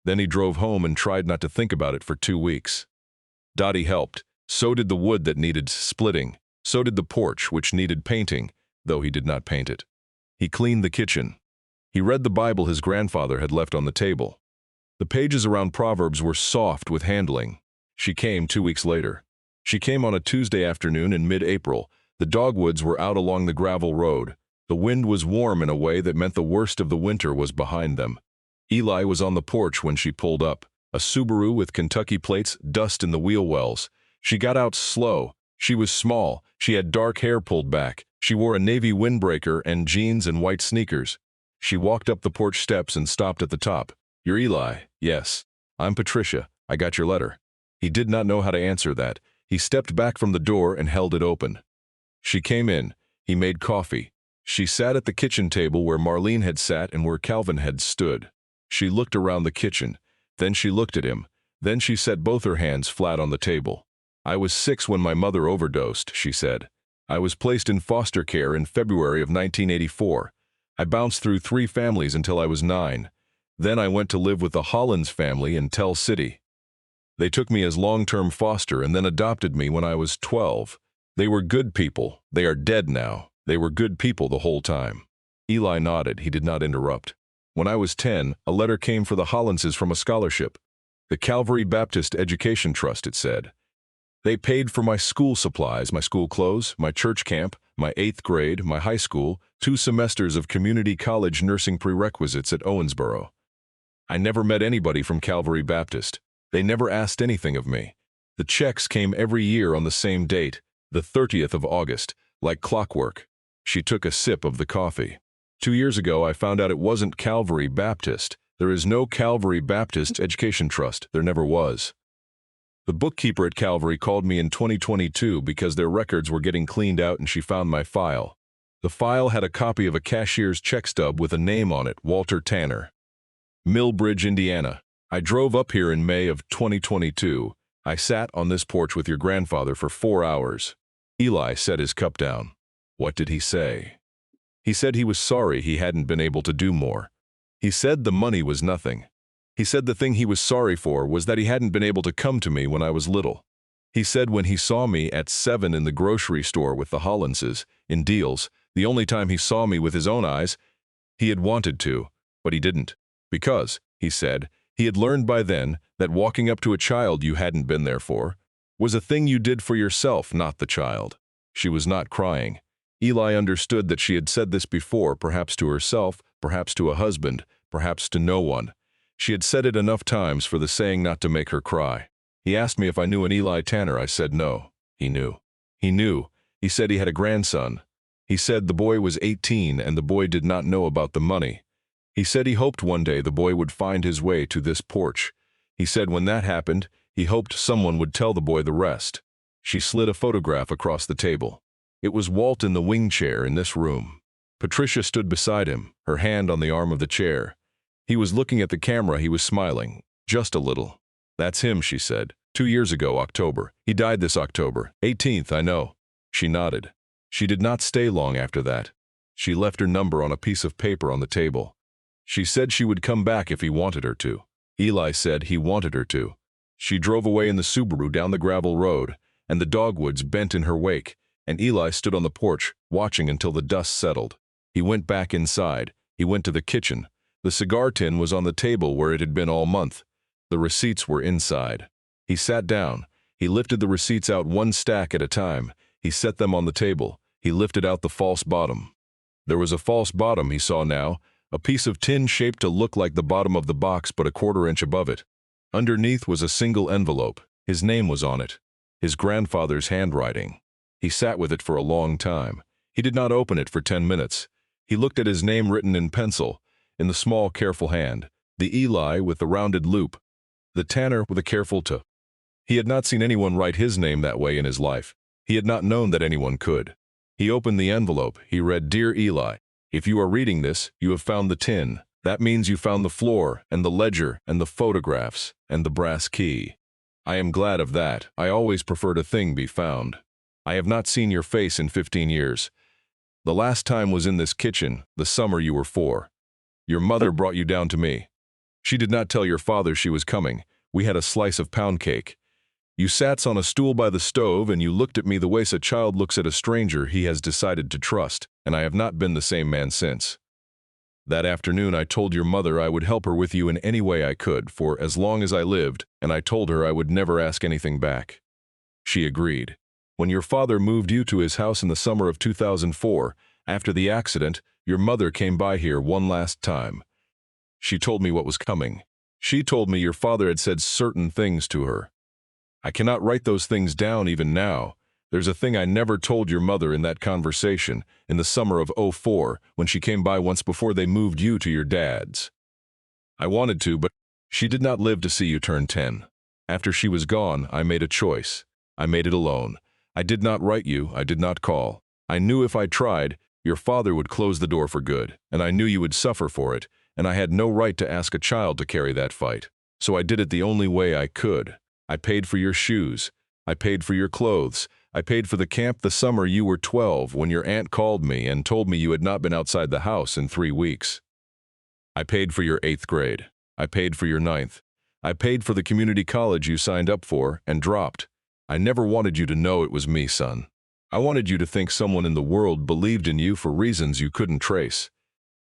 Then he drove home and tried not to think about it for 2 weeks. Dottie helped. So did the wood that needed splitting. So did the porch, which needed painting, though he did not paint it. He cleaned the kitchen. He read the Bible his grandfather had left on the table. The pages around Proverbs were soft with handling. She came 2 weeks later. She came on a Tuesday afternoon in mid-April. The dogwoods were out along the gravel road. The wind was warm in a way that meant the worst of the winter was behind them. Eli was on the porch when she pulled up. A Subaru with Kentucky plates, dust in the wheel wells. She got out slow. She was small. She had dark hair pulled back. She wore a navy windbreaker and jeans and white sneakers. She walked up the porch steps and stopped at the top. "You're Eli?" "Yes." "I'm Patricia. I got your letter." He did not know how to answer that. He stepped back from the door and held it open. She came in. He made coffee. She sat at the kitchen table where Marlene had sat and where Calvin had stood. She looked around the kitchen. Then she looked at him. Then she set both her hands flat on the table. "I was 6 when my mother overdosed," she said. "I was placed in foster care in February of 1984. I bounced through 3 families until I was 9. Then I went to live with the Hollins family in Tell City. They took me as long-term foster and then adopted me when I was 12. They were good people. They are dead now. They were good people the whole time." Eli nodded. He did not interrupt. "When I was 10, a letter came for the Hollinses from a scholarship. The Calvary Baptist Education Trust," it said. "They paid for my school supplies, my school clothes, my church camp, my 8th grade, my high school, 2 semesters of community college nursing prerequisites at Owensboro. I never met anybody from Calvary Baptist. They never asked anything of me. The checks came every year on the same date, the 30th of August, like clockwork." She took a sip of the coffee. 2 years ago, I found out it wasn't Calvary Baptist. There is no Calvary Baptist Education Trust. There never was. The bookkeeper at Calvary called me in 2022 because their records were getting cleaned out and she found my file. The file had a copy of a cashier's check stub with a name on it, Walter Tanner. Millbridge, Indiana. I drove up here in May of 2022. I sat on this porch with your grandfather for 4 hours. Eli set his cup down. What did he say? He said he was sorry he hadn't been able to do more. He said the money was nothing. He said the thing he was sorry for was that he hadn't been able to come to me when I was little. He said when he saw me at 7 in the grocery store with the Hollinses, in Deals, the only time he saw me with his own eyes, he had wanted to, but he didn't. Because, he said, he had learned by then that walking up to a child you hadn't been there for was a thing you did for yourself, not the child. She was not crying. Eli understood that she had said this before, perhaps to herself, perhaps to a husband, perhaps to no one. She had said it enough times for the saying not to make her cry. He asked me if I knew an Eli Tanner. I said no. He knew. He knew. He said he had a grandson. He said the boy was 18 and the boy did not know about the money. He said he hoped one day the boy would find his way to this porch. He said when that happened, he hoped someone would tell the boy the rest. She slid a photograph across the table. It was Walt in the wing chair in this room. Patricia stood beside him, her hand on the arm of the chair. He was looking at the camera. He was smiling, just a little. That's him, she said. 2 years ago, October. He died this October. 18th, I know. She nodded. She did not stay long after that. She left her number on a piece of paper on the table. She said she would come back if he wanted her to. Eli said he wanted her to. She drove away in the Subaru down the gravel road, and the dogwoods bent in her wake, and Eli stood on the porch, watching until the dust settled. He went back inside. He went to the kitchen. The cigar tin was on the table where it had been all month. The receipts were inside. He sat down. He lifted the receipts out one stack at a time. He set them on the table. He lifted out the false bottom. There was a false bottom, he saw now, a piece of tin shaped to look like the bottom of the box but a quarter-inch above it. Underneath was a single envelope. His name was on it. His grandfather's handwriting. He sat with it for a long time. He did not open it for 10 minutes. He looked at his name written in pencil, in the small, careful hand, the Eli with the rounded loop, the Tanner with a careful T. He had not seen anyone write his name that way in his life. He had not known that anyone could. He opened the envelope. He read, "Dear Eli, if you are reading this, you have found the tin. That means you found the floor, and the ledger, and the photographs, and the brass key. I am glad of that. I always preferred a thing be found. I have not seen your face in 15 years. The last time was in this kitchen, the summer you were 4. Your mother brought you down to me. She did not tell your father she was coming. We had a slice of pound cake. You sat on a stool by the stove and you looked at me the way a child looks at a stranger he has decided to trust, and I have not been the same man since. That afternoon I told your mother I would help her with you in any way I could for as long as I lived, and I told her I would never ask anything back. She agreed. When your father moved you to his house in the summer of 2004, after the accident, your mother came by here one last time. She told me what was coming. She told me your father had said certain things to her. I cannot write those things down even now. There's a thing I never told your mother in that conversation, in the summer of '04, when she came by once before they moved you to your dad's. I wanted to, but she did not live to see you turn 10. After she was gone, I made a choice. I made it alone. I did not write you, I did not call. I knew if I tried, your father would close the door for good, and I knew you would suffer for it, and I had no right to ask a child to carry that fight. So I did it the only way I could. I paid for your shoes. I paid for your clothes. I paid for the camp the summer you were 12 when your aunt called me and told me you had not been outside the house in 3 weeks. I paid for your 8th grade. I paid for your 9th. I paid for the community college you signed up for and dropped. I never wanted you to know it was me, son. I wanted you to think someone in the world believed in you for reasons you couldn't trace.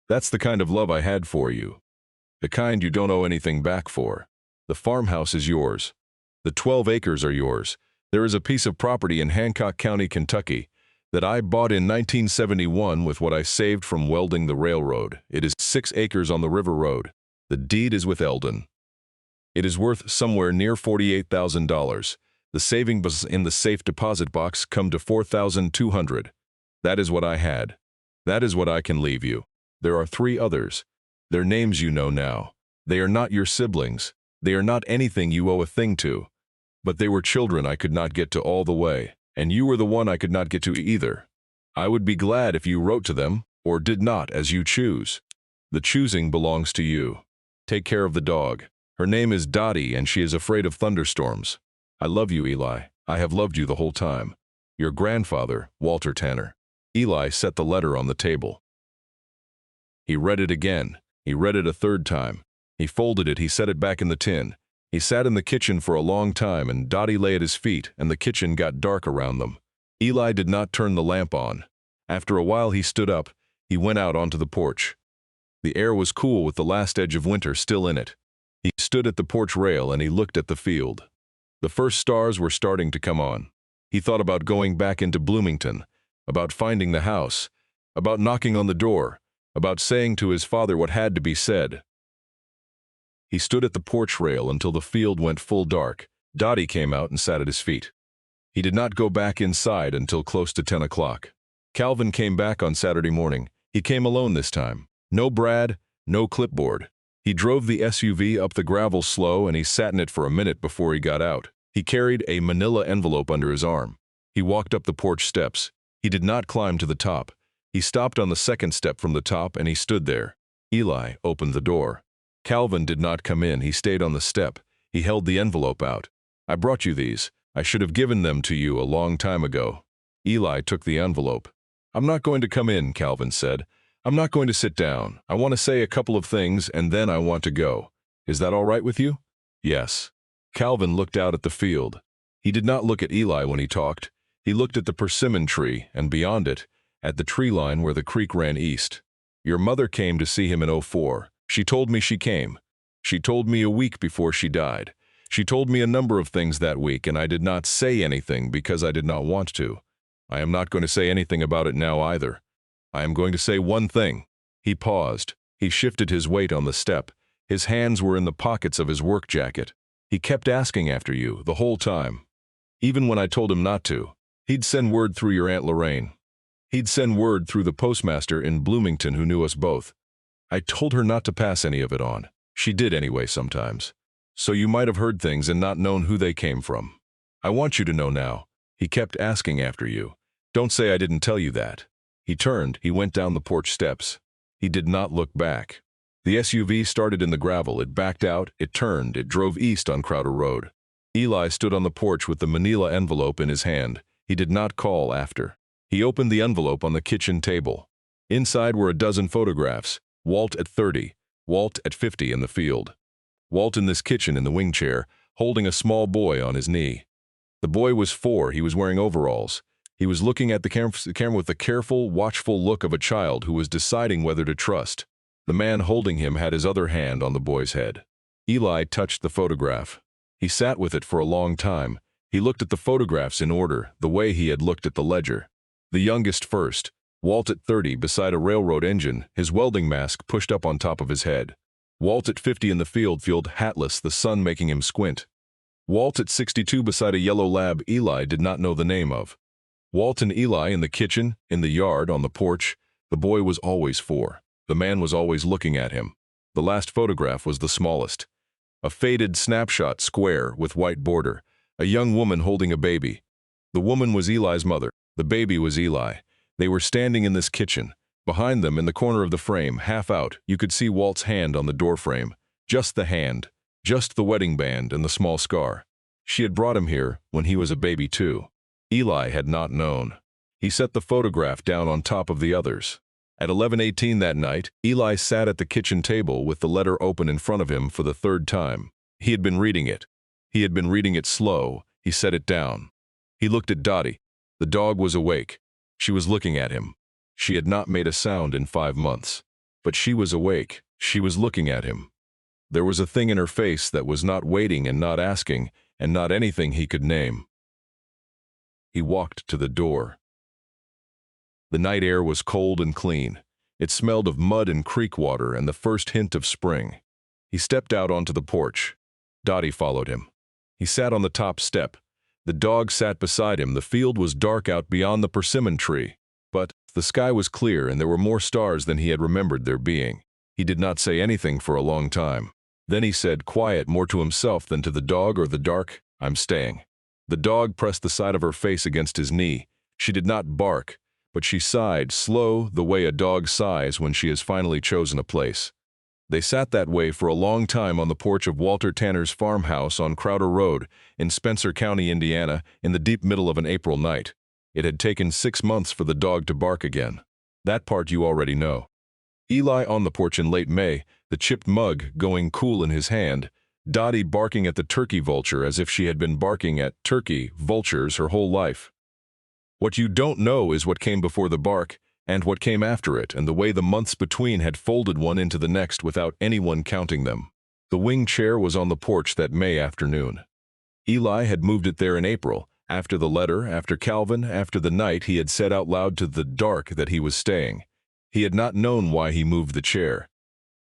That's the kind of love I had for you. The kind you don't owe anything back for. The farmhouse is yours. The 12 acres are yours. There is a piece of property in Hancock County, Kentucky, that I bought in 1971 with what I saved from welding the railroad. It is 6 acres on the River Road. The deed is with Eldon. It is worth somewhere near $48,000. The savings in the safe deposit box come to $4,200. That is what I had. That is what I can leave you. There are 3 others. Their names you know now. They are not your siblings. They are not anything you owe a thing to. But they were children I could not get to all the way, and you were the one I could not get to either. I would be glad if you wrote to them, or did not, as you choose. The choosing belongs to you. Take care of the dog. Her name is Dottie, and she is afraid of thunderstorms. I love you, Eli. I have loved you the whole time. Your grandfather, Walter Tanner. Eli set the letter on the table. He read it again. He read it a 3rd time. He folded it. He set it back in the tin. He sat in the kitchen for a long time, and Dottie lay at his feet, and the kitchen got dark around them. Eli did not turn the lamp on. After a while he stood up. He went out onto the porch. The air was cool with the last edge of winter still in it. He stood at the porch rail and he looked at the field. The first stars were starting to come on. He thought about going back into Bloomington, about finding the house, about knocking on the door, about saying to his father what had to be said. He stood at the porch rail until the field went full dark. Dottie came out and sat at his feet. He did not go back inside until close to 10 o'clock. Calvin came back on Saturday morning. He came alone this time. No Brad, no clipboard. He drove the SUV up the gravel slow and he sat in it for a minute before he got out. He carried a manila envelope under his arm. He walked up the porch steps. He did not climb to the top. He stopped on the 2nd step from the top and he stood there. Eli opened the door. Calvin did not come in. He stayed on the step. He held the envelope out. I brought you these. I should have given them to you a long time ago. Eli took the envelope. I'm not going to come in, Calvin said. I'm not going to sit down. I want to say a couple of things and then I want to go. Is that all right with you? Yes. Calvin looked out at the field. He did not look at Eli when he talked. He looked at the persimmon tree and beyond it, at the tree line where the creek ran east. Your mother came to see him in '04. She told me she came. She told me a week before she died. She told me a number of things that week, and I did not say anything because I did not want to. I am not going to say anything about it now either. I am going to say one thing." He paused. He shifted his weight on the step. His hands were in the pockets of his work jacket. "He kept asking after you the whole time. Even when I told him not to. He'd send word through your Aunt Lorraine. He'd send word through the postmaster in Bloomington who knew us both. I told her not to pass any of it on. She did anyway sometimes. So you might have heard things and not known who they came from. I want you to know now. He kept asking after you. Don't say I didn't tell you that." He turned. He went down the porch steps. He did not look back. The SUV started in the gravel. It backed out. It turned. It drove east on Crowder Road. Eli stood on the porch with the manila envelope in his hand. He did not call after. He opened the envelope on the kitchen table. Inside were a dozen photographs. Walt at 30, Walt at 50 in the field. Walt in this kitchen in the wing chair, holding a small boy on his knee. The boy was 4. He was wearing overalls. He was looking at the camera with the careful, watchful look of a child who was deciding whether to trust. The man holding him had his other hand on the boy's head. Eli touched the photograph. He sat with it for a long time. He looked at the photographs in order, the way he had looked at the ledger. The youngest first, Walt at 30 beside a railroad engine, his welding mask pushed up on top of his head. Walt at 50 in the field, hatless, the sun making him squint. Walt at 62 beside a yellow lab Eli did not know the name of. Walt and Eli in the kitchen, in the yard, on the porch. The boy was always 4. The man was always looking at him. The last photograph was the smallest. A faded snapshot, square, with white border. A young woman holding a baby. The woman was Eli's mother. The baby was Eli. They were standing in this kitchen. Behind them, in the corner of the frame, half out, you could see Walt's hand on the doorframe. Just the hand. Just the wedding band and the small scar. She had brought him here when he was a baby too. Eli had not known. He set the photograph down on top of the others. At 11:18 that night, Eli sat at the kitchen table with the letter open in front of him for the 3rd time. He had been reading it. He had been reading it slow. He set it down. He looked at Dottie. The dog was awake. She was looking at him. She had not made a sound in 5 months. But she was awake. She was looking at him. There was a thing in her face that was not waiting and not asking, and not anything he could name. He walked to the door. The night air was cold and clean. It smelled of mud and creek water and the first hint of spring. He stepped out onto the porch. Dottie followed him. He sat on the top step. The dog sat beside him. The field was dark out beyond the persimmon tree. But the sky was clear and there were more stars than he had remembered there being. He did not say anything for a long time. Then he said, quiet, more to himself than to the dog or the dark, "I'm staying." The dog pressed the side of her face against his knee. She did not bark, but she sighed, slow, the way a dog sighs when she has finally chosen a place. They sat that way for a long time on the porch of Walter Tanner's farmhouse on Crowder Road in Spencer County, Indiana, in the deep middle of an April night. It had taken 6 months for the dog to bark again. That part you already know. Eli on the porch in late May, the chipped mug going cool in his hand, Dottie barking at the turkey vulture as if she had been barking at turkey vultures her whole life. What you don't know is what came before the bark, and what came after it, and the way the months between had folded one into the next without anyone counting them. The wing chair was on the porch that May afternoon. Eli had moved it there in April, after the letter, after Calvin, after the night he had said out loud to the dark that he was staying. He had not known why he moved the chair.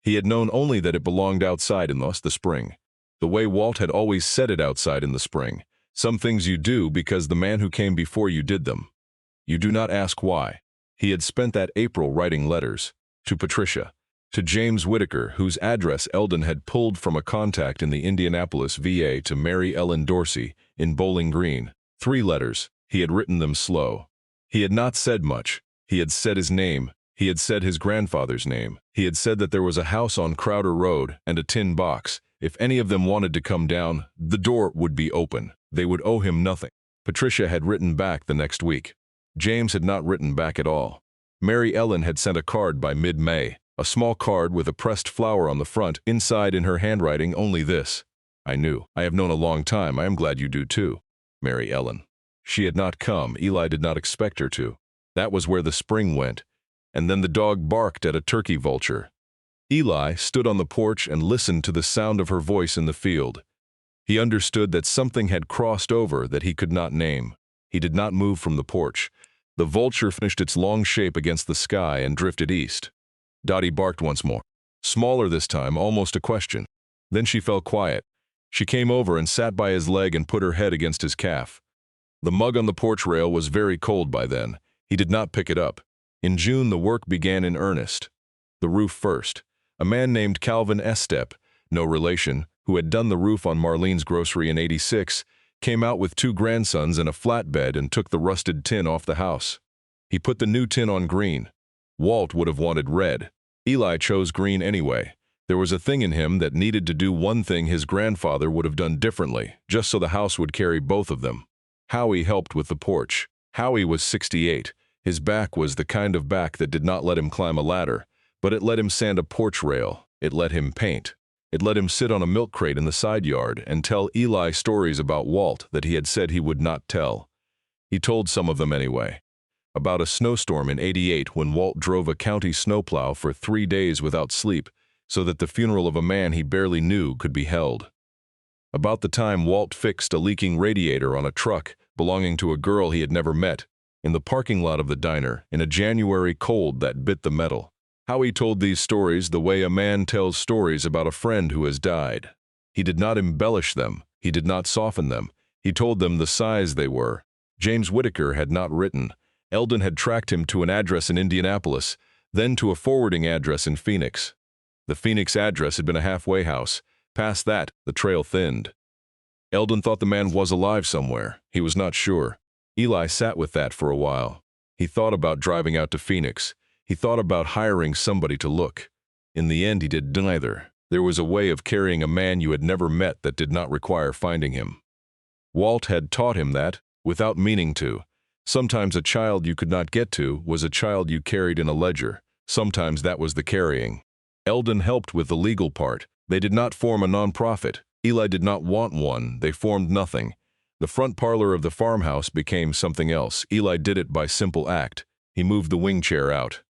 He had known only that it belonged outside in the spring. The way Walt had always said it outside in the spring. Some things you do because the man who came before you did them. You do not ask why. He had spent that April writing letters. To Patricia. To James Whitaker, whose address Eldon had pulled from a contact in the Indianapolis VA, to Mary Ellen Dorsey, in Bowling Green. 3 letters. He had written them slow. He had not said much. He had said his name. He had said his grandfather's name. He had said that there was a house on Crowder Road and a tin box. If any of them wanted to come down, the door would be open. They would owe him nothing. Patricia had written back the next week. James had not written back at all. Mary Ellen had sent a card by mid-May, a small card with a pressed flower on the front, inside in her handwriting only this: "I knew. I have known a long time. I am glad you do too. Mary Ellen." She had not come. Eli did not expect her to. That was where the spring went. and then the dog barked at a turkey vulture. Eli stood on the porch and listened to the sound of her voice in the field. He understood that something had crossed over that he could not name. He did not move from the porch. The vulture finished its long shape against the sky and drifted east. Dottie barked once more. Smaller this time, almost a question. Then she fell quiet. She came over and sat by his leg and put her head against his calf. The mug on the porch rail was very cold by then. He did not pick it up. In June, the work began in earnest. The roof first. A man named Calvin Estep, no relation, who had done the roof on Marlene's grocery in '86, came out with 2 grandsons and a flatbed and took the rusted tin off the house. He put the new tin on green. Walt would have wanted red. Eli chose green anyway. There was a thing in him that needed to do one thing his grandfather would have done differently, just so the house would carry both of them. Howie helped with the porch. Howie was 68. His back was the kind of back that did not let him climb a ladder, but it let him sand a porch rail. It let him paint. It let him sit on a milk crate in the side yard and tell Eli stories about Walt that he had said he would not tell. He told some of them anyway. About a snowstorm in '88 when Walt drove a county snowplow for 3 days without sleep so that the funeral of a man he barely knew could be held. About the time Walt fixed a leaking radiator on a truck belonging to a girl he had never met in the parking lot of the diner in a January cold that bit the metal. Howie told these stories the way a man tells stories about a friend who has died. He did not embellish them. He did not soften them. He told them the size they were. James Whitaker had not written. Eldon had tracked him to an address in Indianapolis, then to a forwarding address in Phoenix. The Phoenix address had been a halfway house. Past that, the trail thinned. Eldon thought the man was alive somewhere. He was not sure. Eli sat with that for a while. He thought about driving out to Phoenix. He thought about hiring somebody to look. In the end, he did neither. There was a way of carrying a man you had never met that did not require finding him. Walt had taught him that, without meaning to. Sometimes a child you could not get to was a child you carried in a ledger. Sometimes that was the carrying. Eldon helped with the legal part. They did not form a nonprofit. Eli did not want one. They formed nothing. The front parlor of the farmhouse became something else. Eli did it by simple act. He moved the wing chair out.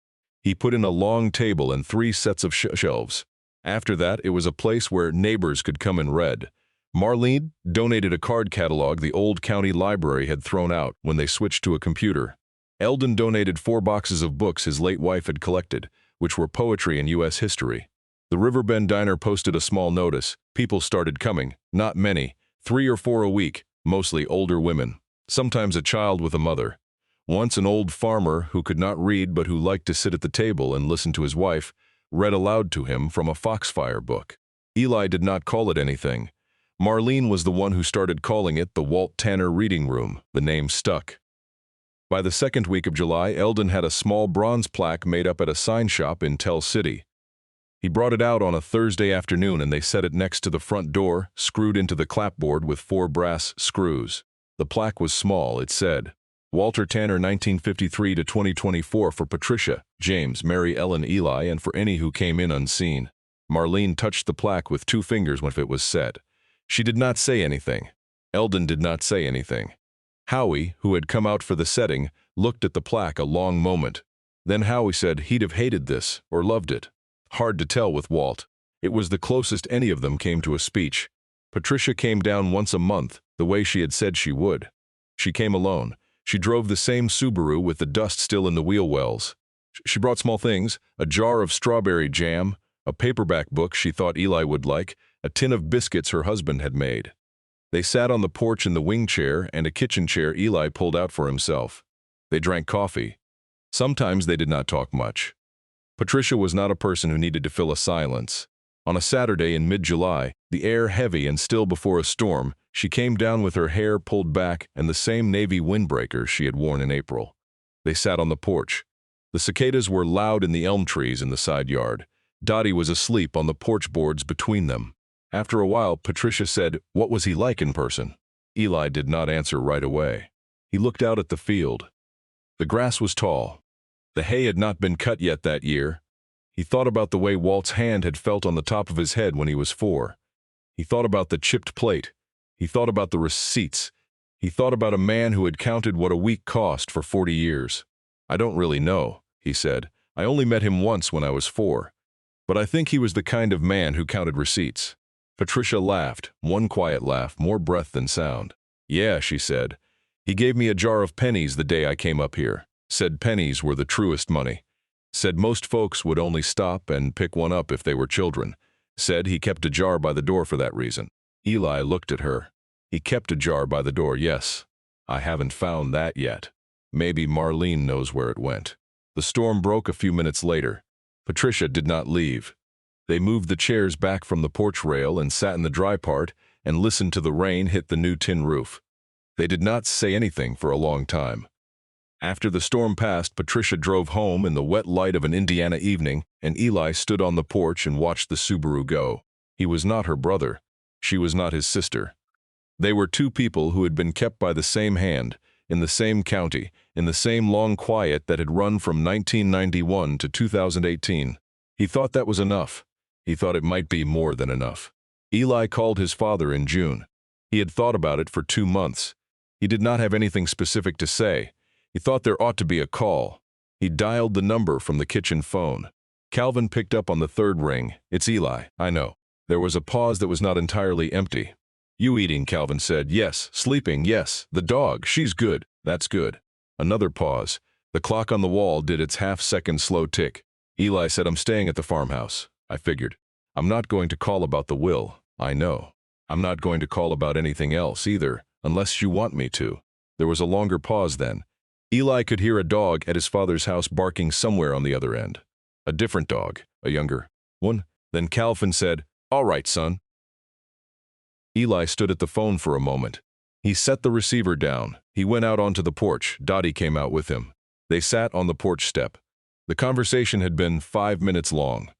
He put in a long table and 3 sets of shelves. After that, it was a place where neighbors could come and read. Marlene donated a card catalog the old county library had thrown out when they switched to a computer. Eldon donated 4 boxes of books his late wife had collected, which were poetry and U.S. history. The Riverbend Diner posted a small notice. People started coming, not many, 3 or 4 a week, mostly older women, sometimes a child with a mother. Once an old farmer who could not read but who liked to sit at the table and listen to his wife read aloud to him from a Foxfire book. Eli did not call it anything. Marlene was the one who started calling it the Walt Tanner Reading Room. The name stuck. By the 2nd week of July, Eldon had a small bronze plaque made up at a sign shop in Tell City. He brought it out on a Thursday afternoon and they set it next to the front door, screwed into the clapboard with 4 brass screws. The plaque was small. It said, Walter Tanner 1953 to 2024 for Patricia, James, Mary Ellen, Eli, and for any who came in unseen. Marlene touched the plaque with 2 fingers when it was set. She did not say anything. Eldon did not say anything. Howie, who had come out for the setting, looked at the plaque a long moment. Then Howie said he'd have hated this or loved it. Hard to tell with Walt. It was the closest any of them came to a speech. Patricia came down once a month, the way she had said she would. She came alone. She drove the same Subaru with the dust still in the wheel wells. She brought small things, a jar of strawberry jam, a paperback book she thought Eli would like, a tin of biscuits her husband had made. They sat on the porch in the wing chair and a kitchen chair Eli pulled out for himself. They drank coffee. Sometimes they did not talk much. Patricia was not a person who needed to fill a silence. On a Saturday in mid-July, the air heavy and still before a storm, she came down with her hair pulled back and the same navy windbreakers she had worn in April. They sat on the porch. The cicadas were loud in the elm trees in the side yard. Dottie was asleep on the porch boards between them. After a while, Patricia said, "What was he like in person?" Eli did not answer right away. He looked out at the field. The grass was tall. The hay had not been cut yet that year. He thought about the way Walt's hand had felt on the top of his head when he was 4. He thought about the chipped plate. He thought about the receipts. He thought about a man who had counted what a week cost for 40 years. "I don't really know," he said. I only met him once when I was 4. But I think he was the kind of man who counted receipts. Patricia laughed, one quiet laugh, more breath than sound. Yeah, she said. He gave me a jar of pennies the day I came up here. Said pennies were the truest money. Said most folks would only stop and pick one up if they were children. Said he kept a jar by the door for that reason. Eli looked at her. He kept a jar by the door, yes. I haven't found that yet. Maybe Marlene knows where it went. The storm broke a few minutes later. Patricia did not leave. They moved the chairs back from the porch rail and sat in the dry part and listened to the rain hit the new tin roof. They did not say anything for a long time. After the storm passed, Patricia drove home in the wet light of an Indiana evening, and Eli stood on the porch and watched the Subaru go. He was not her brother. She was not his sister. They were two people who had been kept by the same hand, in the same county, in the same long quiet that had run from 1991 to 2018. He thought that was enough. He thought it might be more than enough. Eli called his father in June. He had thought about it for 2 months. He did not have anything specific to say. He thought there ought to be a call. He dialed the number from the kitchen phone. Calvin picked up on the third ring. It's Eli, I know. There was a pause that was not entirely empty. You eating, Calvin said. Yes. Sleeping, yes. The dog, she's good. That's good. Another pause. The clock on the wall did its half-second slow tick. Eli said, I'm staying at the farmhouse. I figured. I'm not going to call about the will. I know. I'm not going to call about anything else either, unless you want me to. There was a longer pause then. Eli could hear a dog at his father's house barking somewhere on the other end. A different dog, a younger one. Then Calvin said, All right, son. Eli stood at the phone for a moment. He set the receiver down. He went out onto the porch. Dottie came out with him. They sat on the porch step. The conversation had been 5 minutes long.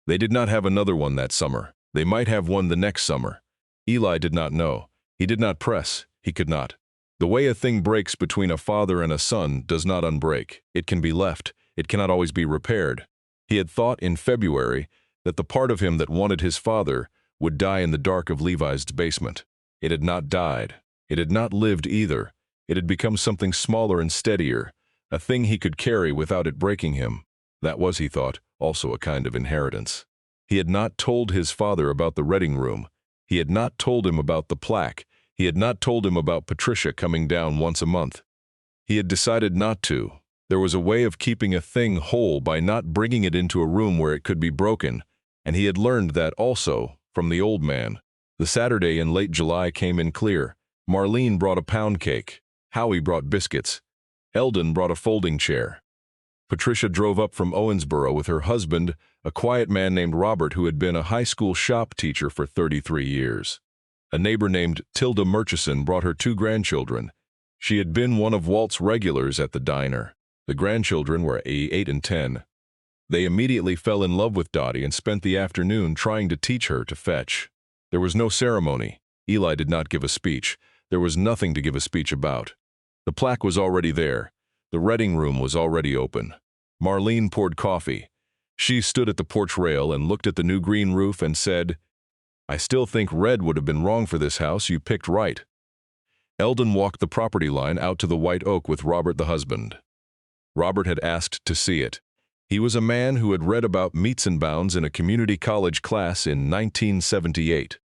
They did not have another one that summer. They might have one the next summer. Eli did not know. He did not press. He could not. The way a thing breaks between a father and a son does not unbreak. It can be left. It cannot always be repaired. He had thought in February that the part of him that wanted his father would die in the dark of Levi's basement. It had not died. It had not lived either. It had become something smaller and steadier, a thing he could carry without it breaking him. That was, he thought, also a kind of inheritance. He had not told his father about the reading room. He had not told him about the plaque. He had not told him about Patricia coming down once a month. He had decided not to. There was a way of keeping a thing whole by not bringing it into a room where it could be broken, and he had learned that also from the old man. The Saturday in late July came in clear. Marlene brought a pound cake. Howie brought biscuits. Eldon brought a folding chair. Patricia drove up from Owensboro with her husband, a quiet man named Robert who had been a high school shop teacher for 33 years. A neighbor named Tilda Murchison brought her 2 grandchildren. She had been one of Walt's regulars at the diner. The grandchildren were 8 and 10. They immediately fell in love with Dottie and spent the afternoon trying to teach her to fetch. There was no ceremony. Eli did not give a speech. There was nothing to give a speech about. The plaque was already there. The reading room was already open. Marlene poured coffee. She stood at the porch rail and looked at the new green roof and said, I still think red would have been wrong for this house. You picked right. Eldon walked the property line out to the white oak with Robert the husband. Robert had asked to see it. He was a man who had read about meets and bounds in a community college class in 1978.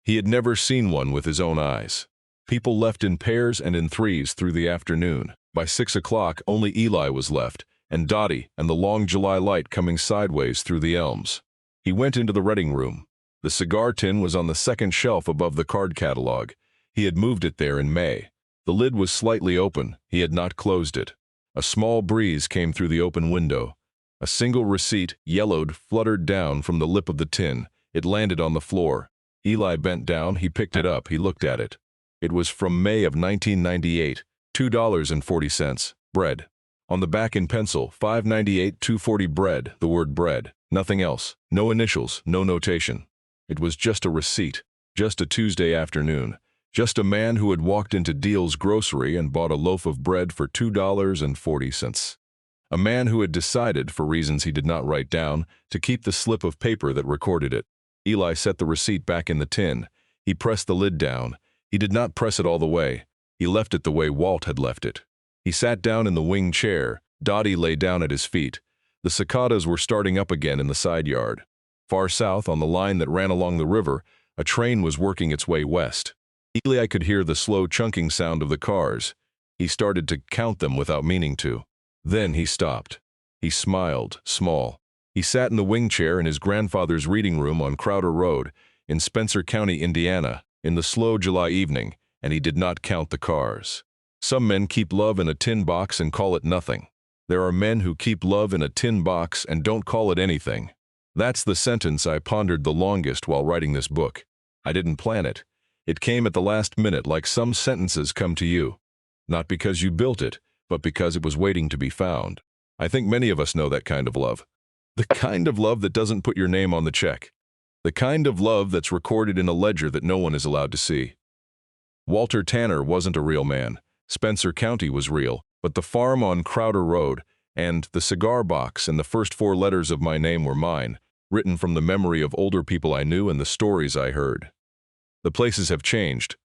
He had never seen one with his own eyes. People left in pairs and in threes through the afternoon. By 6 o'clock, only Eli was left, and Dottie and the long July light coming sideways through the elms. He went into the reading room. The cigar tin was on the second shelf above the card catalog. He had moved it there in May. The lid was slightly open. He had not closed it. A small breeze came through the open window. A single receipt, yellowed, fluttered down from the lip of the tin. It landed on the floor. Eli bent down. He picked it up. He looked at it. It was from May of 1998, $2.40. Bread. On the back in pencil, $5.98, $2.40 bread, the word bread. Nothing else. No initials, no notation. It was just a receipt. Just a Tuesday afternoon. Just a man who had walked into Deal's grocery and bought a loaf of bread for $2.40. A man who had decided, for reasons he did not write down, to keep the slip of paper that recorded it. Eli set the receipt back in the tin. He pressed the lid down. He did not press it all the way. He left it the way Walt had left it. He sat down in the wing chair. Dottie lay down at his feet. The cicadas were starting up again in the side yard. Far south, on the line that ran along the river, a train was working its way west. Eli could hear the slow chunking sound of the cars. He started to count them without meaning to. Then he stopped. He smiled, small. He sat in the wing chair in his grandfather's reading room on Crowder Road, in Spencer County, Indiana, in the slow July evening, and he did not count the cars. Some men keep love in a tin box and call it nothing. There are men who keep love in a tin box and don't call it anything. That's the sentence I pondered the longest while writing this book. I didn't plan it. It came at the last minute, like some sentences come to you. Not because you built it, but because it was waiting to be found. I think many of us know that kind of love. The kind of love that doesn't put your name on the check. The kind of love that's recorded in a ledger that no one is allowed to see. Walter Tanner wasn't a real man. Spencer County was real, but the farm on Crowder Road and the cigar box and the first 4 letters of my name were mine, written from the memory of older people I knew and the stories I heard. The places have changed,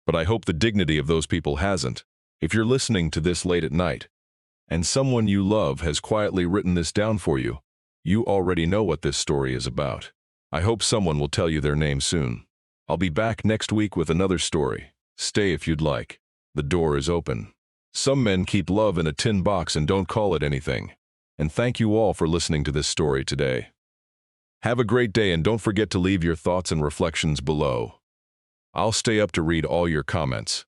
but I hope the dignity of those people hasn't. If you're listening to this late at night, and someone you love has quietly written this down for you, you already know what this story is about. I hope someone will tell you their name soon. I'll be back next week with another story. Stay if you'd like. The door is open. Some men keep love in a tin box and don't call it anything. And thank you all for listening to this story today. Have a great day and don't forget to leave your thoughts and reflections below. I'll stay up to read all your comments.